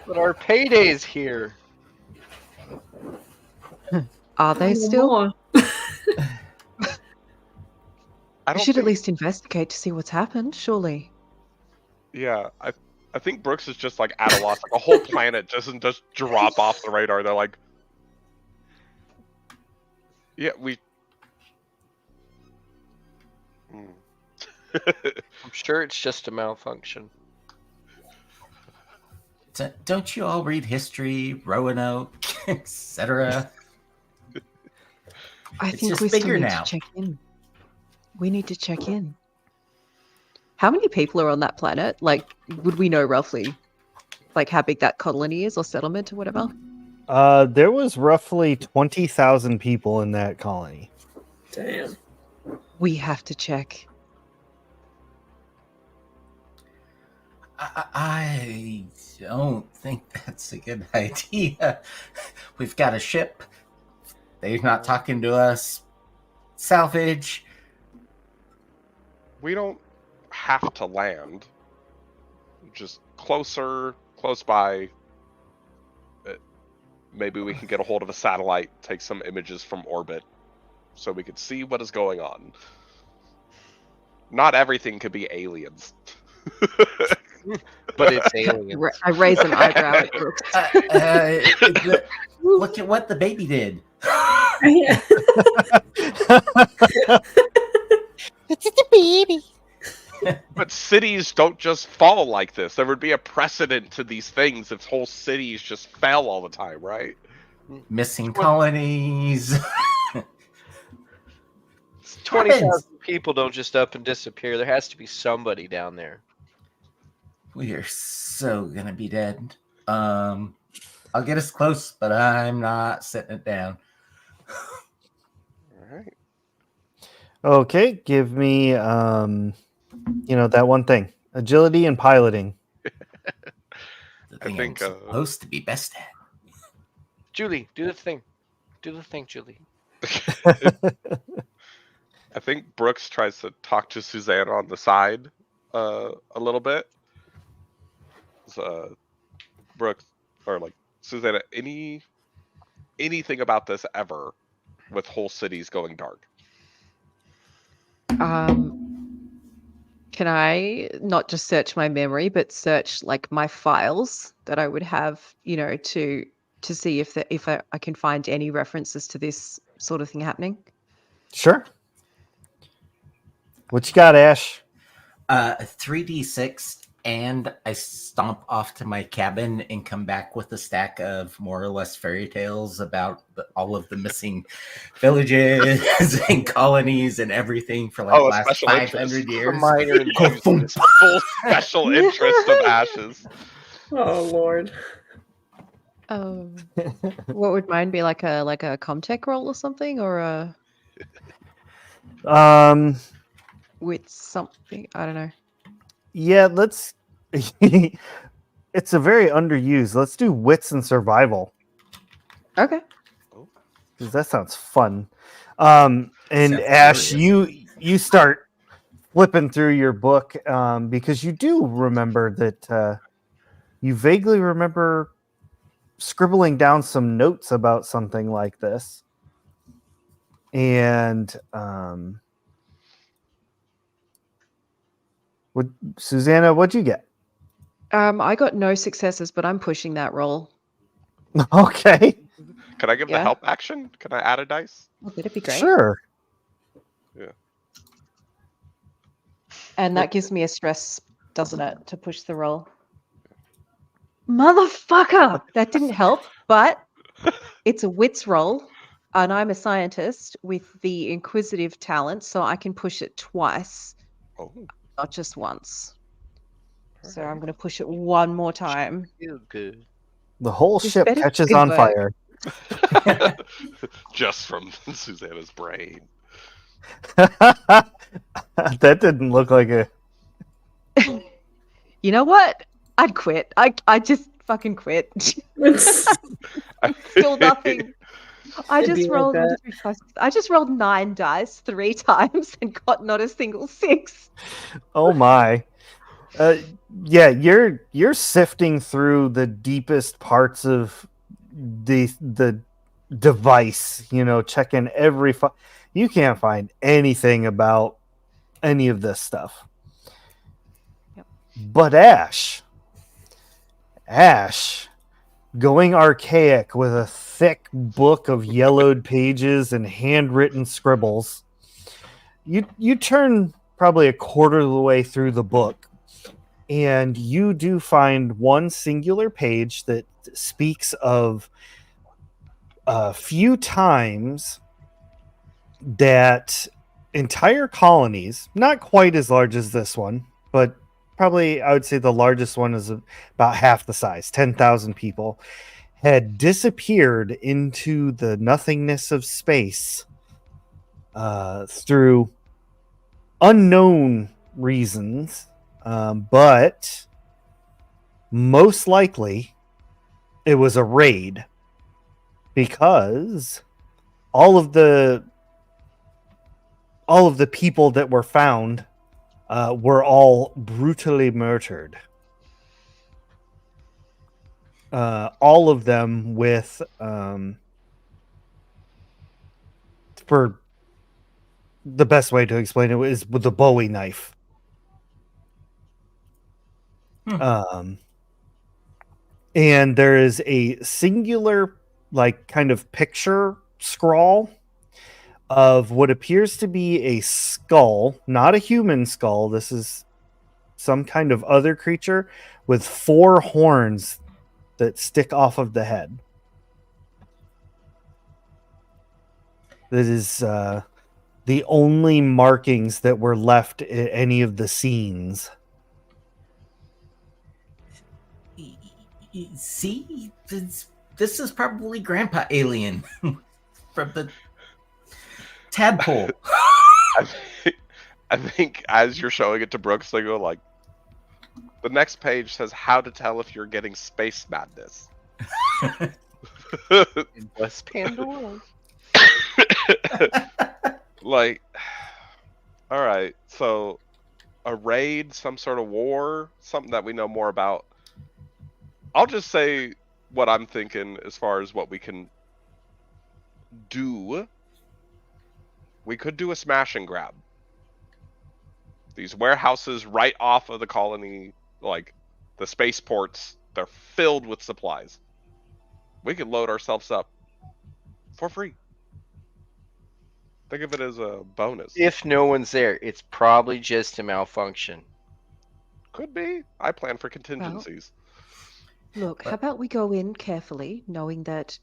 But our payday's here. Are they still? More. I We don't should at think, least investigate to see what's happened, surely. yeah, I think Brooks is just like at a loss. Like a whole planet doesn't just drop off the radar. They're like, yeah, we. Hmm. I'm sure it's just a malfunction. Don't you all read history, Roanoke, etc.? I It's think just we still bigger need now. to check in. We need to check in. How many people are on that planet? Like, would we know roughly, like, how big that colony is or settlement or whatever? There was roughly 20,000 people in that colony. Damn. We have to check. I don't think that's a good idea. We've got a ship. They're not talking to us. Salvage. We don't have to land. Just close by. Maybe we can get a hold of a satellite, take some images from orbit, so we could see what is going on. Not everything could be aliens. But it's aliens. I raise an eyebrow at Brooks. Look at what the baby did. Yeah. It's the baby. But cities don't just fall like this. There would be a precedent to these things if whole cities just fell all the time, right? Missing colonies. 20,000 people don't just up and disappear. There has to be somebody down there. We are so gonna be dead. I'll get us close, but I'm not setting it down. All right. Okay, give me that one thing. Agility and piloting. The thing think, I'm supposed to be best at. Julie, do the thing. Do the thing, Julie. I think Brooks tries to talk to Suzanne on the side a little bit. Brooks, or like Susanna, anything about this ever with whole cities going dark? Can I not just search my memory, but search like my files that I would have, to see if I can find any references to this sort of thing happening? Sure. What you got, Ash? 3d6, and I stomp off to my cabin and come back with a stack of more or less fairy tales about all of the missing villages and colonies and everything for like the last 500 years. Minor enthusiast. Full special interest of Ashes. Oh Lord. Oh, what would mine be, like a Comtech roll or something, or with something? I don't know. Yeah, let's. It's a very underused. Let's do wits and survival Okay. because that sounds fun. And Sounds Ash, brilliant. you start flipping through your book because you do remember that you vaguely remember scribbling down some notes about something like this, and Susanna, what'd you get? I got no successes, but I'm pushing that roll. Okay, Can I give the Yeah. help action? Can I add a dice? Oh, that'd be great. sure. And that gives me a stress, doesn't it, to push the roll? Motherfucker! That didn't help, but it's a wits roll, and I'm a scientist with the inquisitive talent, so I can push it twice, Oh, not just once. So alright. I'm going to push it one more time. Feel good. The whole This ship better be catches good on work. fire. Just from Susanna's brain. That didn't look like a. You know what? I'd quit. I just fucking quit. Still nothing. I It'd be just like rolled. that. I just rolled 9 dice 3 times and got not a single 6. Oh my. Yeah, you're sifting through the deepest parts of the device, checking every you can't find anything about any of this stuff. Yep. But Ash, going archaic with a thick book of yellowed pages and handwritten scribbles, you turn probably a quarter of the way through the book, and you do find one singular page that speaks of a few times that entire colonies, not quite as large as this one, but probably I would say the largest one is about half the size, 10,000 people, had disappeared into the nothingness of space through unknown reasons, but most likely it was a raid, because all of the people that were found were all brutally murdered. All of them with, for the best way to explain it, is with a Bowie knife. And there is a singular, kind of picture scrawl of what appears to be a skull, not a human skull. This is some kind of other creature with 4 horns that stick off of the head. That is the only markings that were left in any of the scenes. See, this is probably Grandpa Alien from the tadpole. I think as you're showing it to Brooks, they go like, the next page says how to tell if you're getting space madness. In West Pandora. Like, all right, so a raid, some sort of war, something that we know more about. I'll just say what I'm thinking as far as what we can do. We could do a smash and grab. These warehouses right off of the colony, like the spaceports, they're filled with supplies. We could load ourselves up for free. Think of it as a bonus. If no one's there, it's probably just a malfunction. Could be. I plan for contingencies. Look, how about we go in carefully, knowing that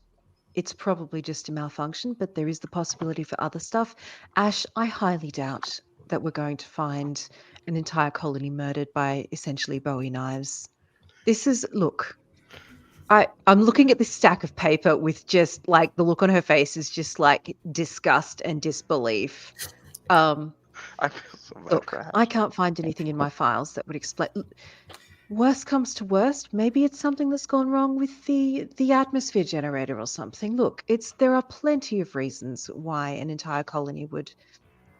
it's probably just a malfunction, but there is the possibility for other stuff. Ash, I highly doubt that we're going to find an entire colony murdered by essentially Bowie knives. Look, I'm looking at this stack of paper with just the look on her face is just disgust and disbelief. I feel so bad Look, for Ash. I can't find anything in my files that would explain. Worst comes to worst, maybe it's something that's gone wrong with the atmosphere generator or something. Look, there are plenty of reasons why an entire colony would.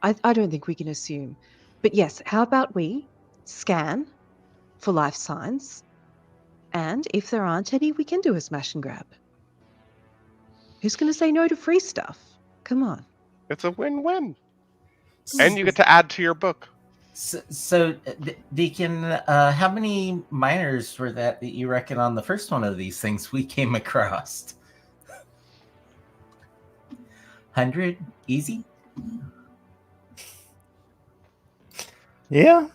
I don't think we can assume. But yes, how about we scan for life signs, and if there aren't any, we can do a smash and grab. Who's going to say no to free stuff? Come on. It's a win-win. And you get to add to your book. Deacon, how many miners were that you reckon on the first one of these things we came across? 100? Easy? Yeah.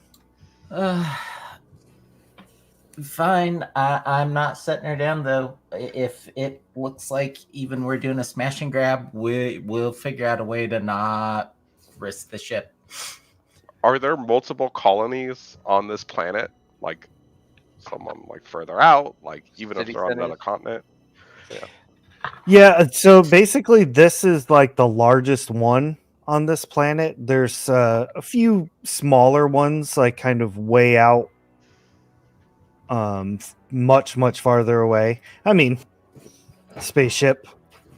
Fine. I'm not setting her down, though. If it looks like even we're doing a smash and grab, we'll figure out a way to not risk the ship. Are there multiple colonies on this planet? Like someone like further out, like even if City they're on another centers. continent? Yeah, so basically this is like the largest one on this planet. There's a few smaller ones like kind of way out, much farther away. I mean, spaceship,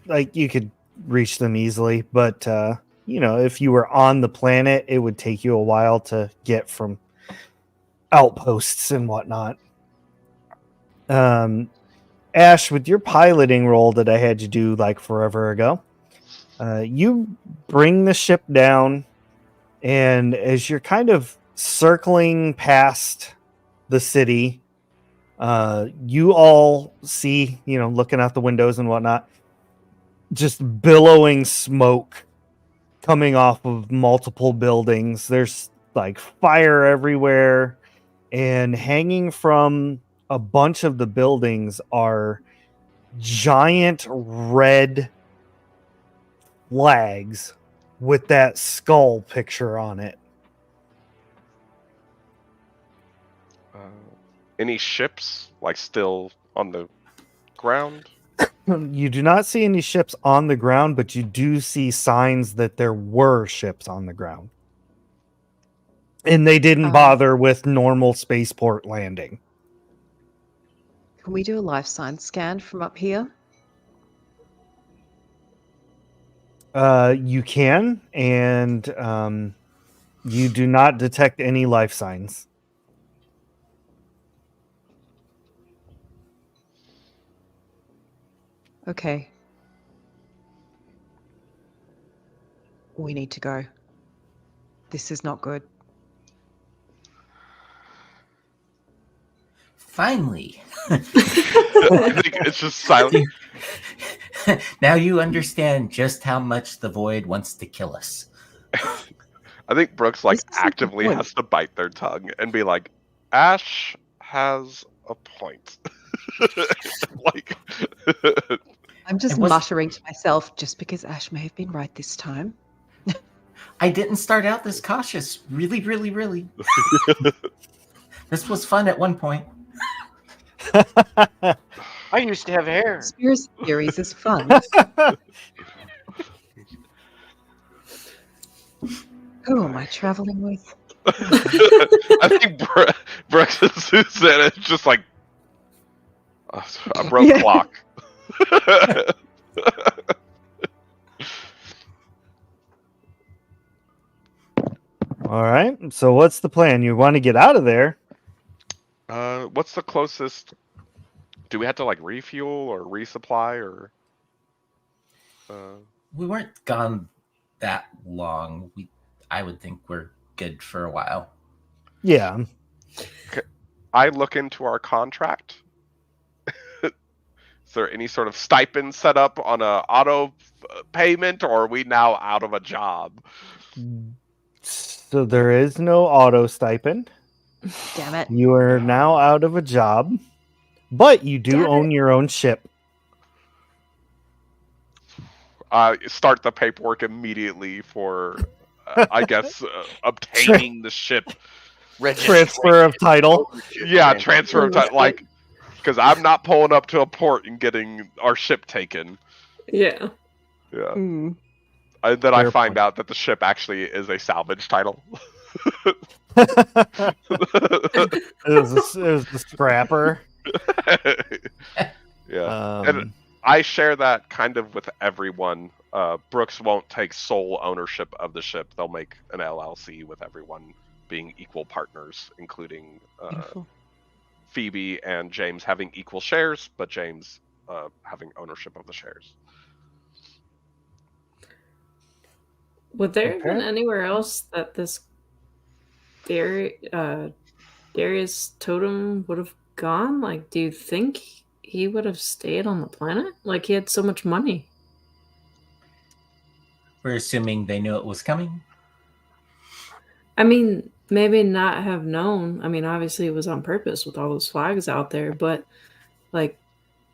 like you could reach them easily, but if you were on the planet, it would take you a while to get from outposts and whatnot. Ash, with your piloting role that I had you do like forever ago, you bring the ship down, and as you're kind of circling past the city, you all see, looking out the windows and whatnot, just billowing smoke coming off of multiple buildings. There's like fire everywhere, and hanging from a bunch of the buildings are giant red flags with that skull picture on it. Any ships like still on the ground? You do not see any ships on the ground, but you do see signs that there were ships on the ground. And they didn't bother with normal spaceport landing. Can we do a life sign scan from up here? You can, and you do not detect any life signs. Okay. We need to go. This is not good. Finally. I think it's just silent. Now you understand just how much the void wants to kill us. I think Brooks like This is a good actively point. has to bite their tongue and be like, Ash has a point. Like I'm just It was- muttering to myself, just because Ash may have been right this time. I didn't start out this cautious. Really. This was fun at one point. I used to have hair. Conspiracy theories is fun. Who am I traveling with? I think Brooks and Susanna is just like a broke Yeah. clock. All right. So what's the plan? You want to get out of there? What's the closest? Do we have to like refuel or resupply or? We weren't gone that long. I would think we're good for a while. Yeah. I look into our contract. Is there any sort of stipend set up on a auto payment, or are we now out of a job? So there is no auto stipend. Damn it. You are now out of a job, but you do Damn own your own ship. Start the paperwork immediately for, I guess, obtaining the ship. Transfer of title. Yeah, transfer of title. Like, because I'm not pulling up to a port and getting our ship taken. Yeah. Yeah. Mm. And then I Fair find point. out that the ship actually is a salvage title. It was the scrapper. Yeah. And I share that kind of with everyone. Brooks won't take sole ownership of the ship. They'll make an LLC with everyone being equal partners, including Beautiful. Phoebe and James having equal shares, but James having ownership of the shares. Would there have been Okay. anywhere else that this Darius' totem would have gone? Like, do you think he would have stayed on the planet? Like, he had so much money. We're assuming they knew it was coming. I mean, maybe not have known. I mean, obviously it was on purpose with all those flags out there, but like,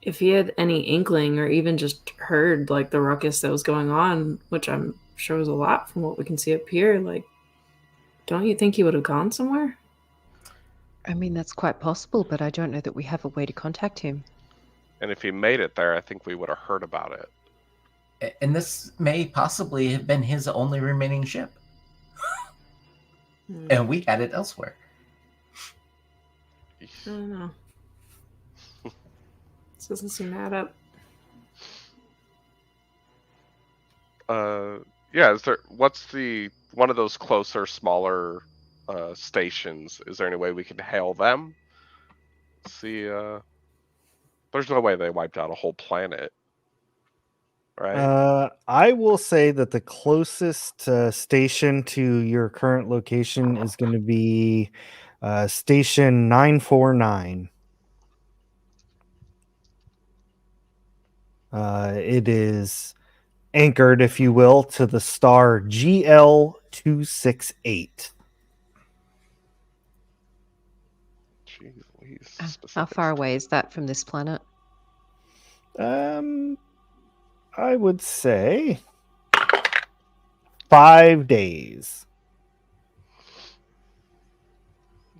if he had any inkling or even just heard like the ruckus that was going on, which I'm sure was a lot from what we can see up here, like, don't you think he would have gone somewhere? I mean, that's quite possible, but I don't know that we have a way to contact him. And if he made it there, I think we would have heard about it. And this may possibly have been his only remaining ship. And we had it elsewhere. I don't know. This doesn't seem to add up. Yeah, what's one of those closer, smaller stations? Is there any way we can hail them? See, there's no way they wiped out a whole planet, right? I will say that the closest station to your current location is going to be station 949. It is anchored, if you will, to the star GL268. Jeez Louise, How specifics. far away is that from this planet? I would say 5 days.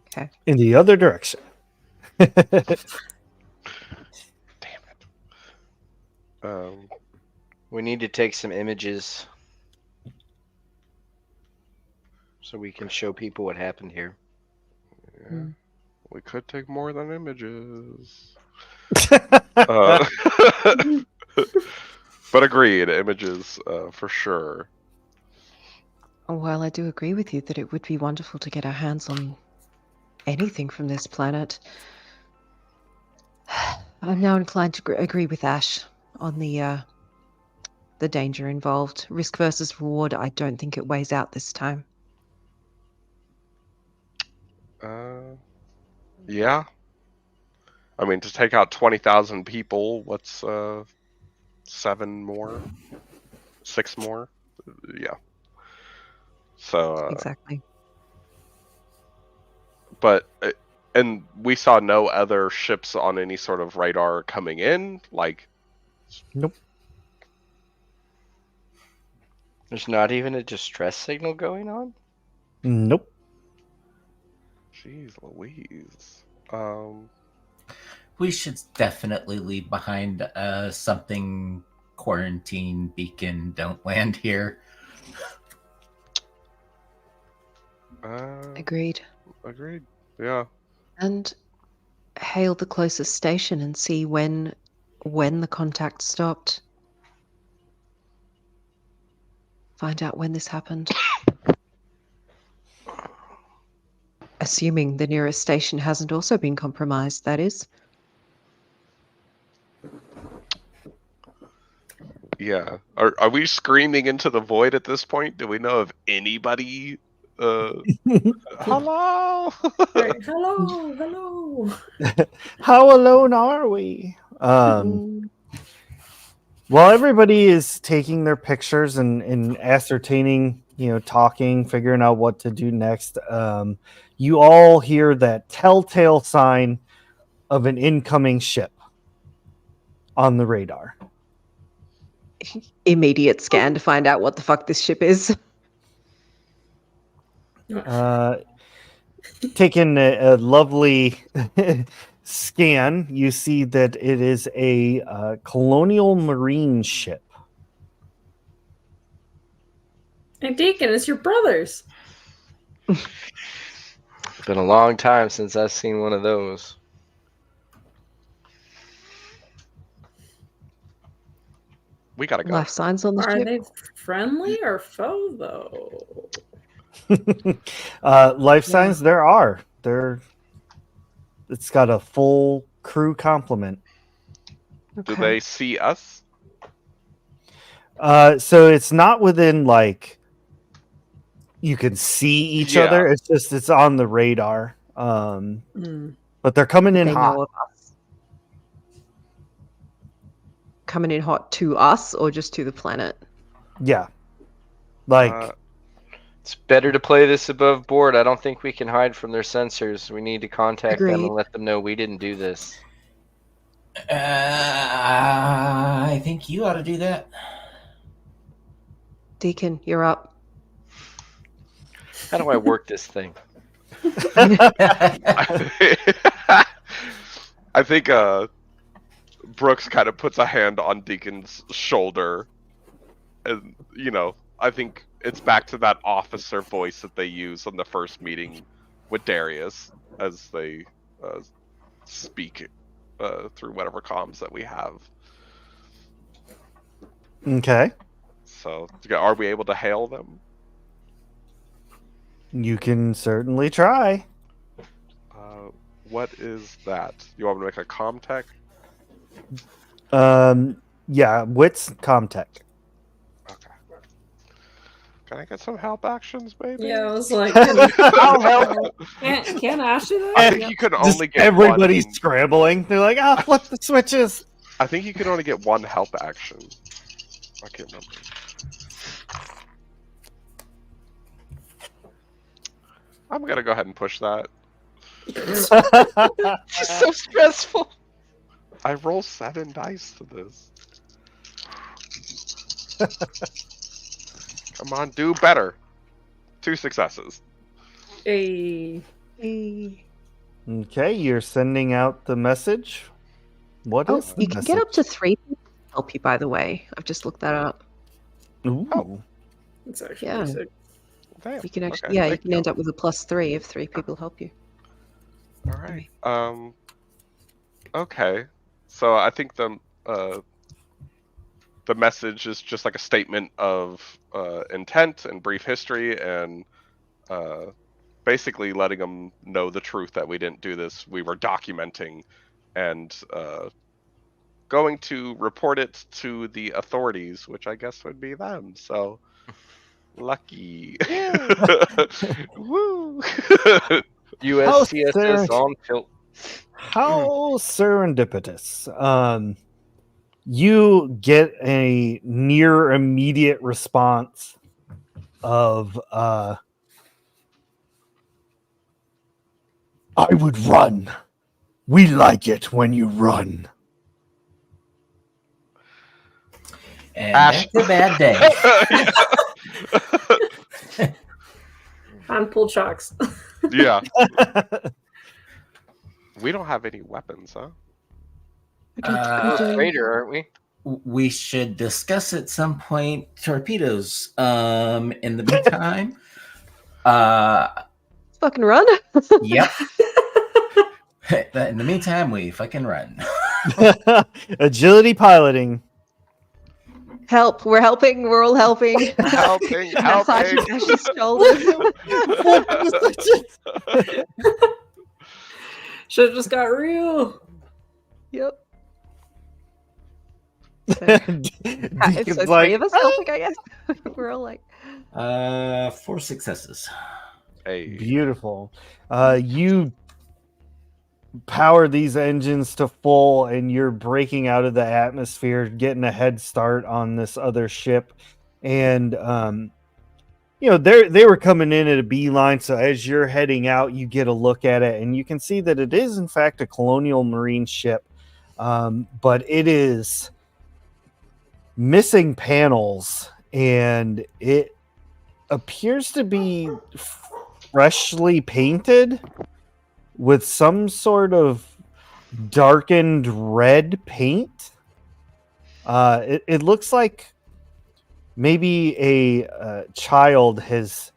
Okay. In the other direction. Damn it. We need to take some images so we can show people what happened here. Yeah, we could take more than images. But agreed, images for sure. While I do agree with you that it would be wonderful to get our hands on anything from this planet, I'm now inclined to agree with Ash on the danger involved. Risk versus reward, I don't think it weighs out this time. Yeah. I mean, to take out 20,000 people, what's 7 more? 6 more? Yeah. So Exactly. But and we saw no other ships on any sort of radar coming in, like. Nope. There's not even a distress signal going on? Nope. Jeez Louise. We should definitely leave behind something quarantine beacon. Don't land here. Agreed. Agreed. Yeah. And hail the closest station and see when the contact stopped. Find out when this happened. Assuming the nearest station hasn't also been compromised, that is. Yeah. Are we screaming into the void at this point? Do we know of anybody? Hello. Right. Hello. How alone are we? While everybody is taking their pictures and ascertaining, talking, figuring out what to do next, you all hear that telltale sign of an incoming ship on the radar. Immediate scan to find out what the fuck this ship is. Taking a lovely scan, you see that it is a colonial marine ship. Hey, Deacon, it's your brothers. It's been a long time since I've seen one of those. We gotta go. Life signs on the Are ship. they friendly or foe, though? Life signs, there are. It's got a full crew complement. Do they see us? So it's not within you can see each Yeah. other. It's on the radar. Mm. But they're coming in They hot. know of us. Coming in hot to us or just to the planet? Yeah. Like It's better to play this above board. I don't think we can hide from their sensors. We need to contact them Agreed. and let them know we didn't do this. I think you ought to do that. Deacon, you're up. How do I work this thing? I think Brooks kind of puts a hand on Deacon's shoulder, and I think it's back to that officer voice that they use on the first meeting with Darius as they speak through whatever comms that we have. okay. So, are we able to hail them? You can certainly try. What is that? You want me to make a comm tech? Yeah, wits Comtech. Okay. Can I get some help actions, baby? Yeah, I was like, I'll help. Can't Ash do that? I think you can Just only get everybody's one. scrambling. They're like, flip the switches. I think you can only get one help action. I can't remember. I'm gonna go ahead and push that. It's just so stressful. I roll 7 dice to this. Come on, do better. 2 successes. Hey. Okay, you're sending out the message. What Oh, is the you can get message? up to 3 people to help you, by the way. I've just looked that up. Ooh. Oh. That's actually Yeah. sick. Damn. You can actually, Okay, yeah, you thank can end up with a +3 if 3 people help you. All right. Okay. So I think the message is just like a statement of intent and brief history, and basically letting them know the truth that we didn't do this. We were documenting and going to report it to the authorities, which I guess would be them. So lucky. Woo. USCS is on tilt. How serendipitous. You get a near immediate response of I would run. We like it when you run. And Ash. that's a bad day. I'm pulled shocks. Yeah. We don't have any weapons, huh? We're Raider, aren't we? We should discuss at some point torpedoes. In the meantime, Fucking run. yep. In the meantime, we fucking run. Agility piloting. Help. We're helping. We're all helping. Helping, Massaging helping. Ash's shoulders. Should have just got real. Yep. So, Deacon's so like, 3 of us helping, I guess. We're all like, 4 successes. Hey. beautiful. You power these engines to full, and you're breaking out of the atmosphere, getting a head start on this other ship. And they were coming in at a beeline. So as you're heading out, you get a look at it, and you can see that it is in fact a Colonial Marine ship, but it is missing panels, and it appears to be freshly painted with some sort of darkened red paint. It looks like maybe a child has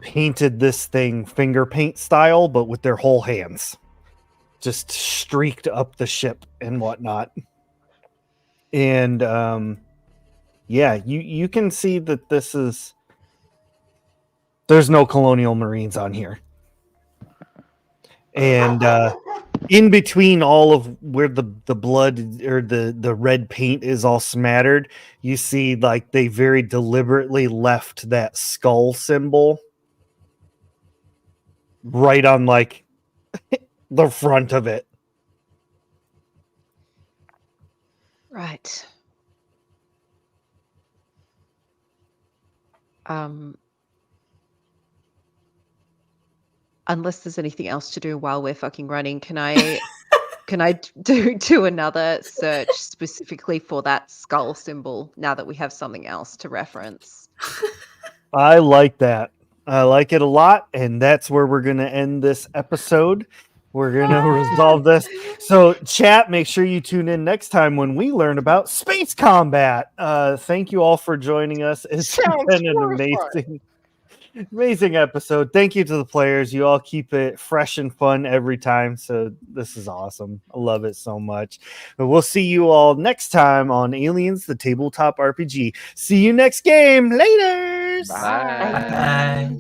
painted this thing finger paint style, but with their whole hands, just streaked up the ship and whatnot. And yeah, you can see that there's no Colonial Marines on here. And in between all of where the blood or the red paint is all smattered, you see like they very deliberately left that skull symbol right on like the front of it. Right. Unless there's anything else to do while we're fucking running, can I do another search specifically for that skull symbol now that we have something else to reference? I like that. I like it a lot, and that's where we're going to end this episode. We're going to resolve this. So, chat, make sure you tune in next time when we learn about space combat. Thank you all for joining us. It's been an amazing episode. Thank you to the players. You all keep it fresh and fun every time. So this is awesome. I love it so much. But we'll see you all next time on Aliens, the Tabletop RPG. See you next game. Later. Bye. Bye.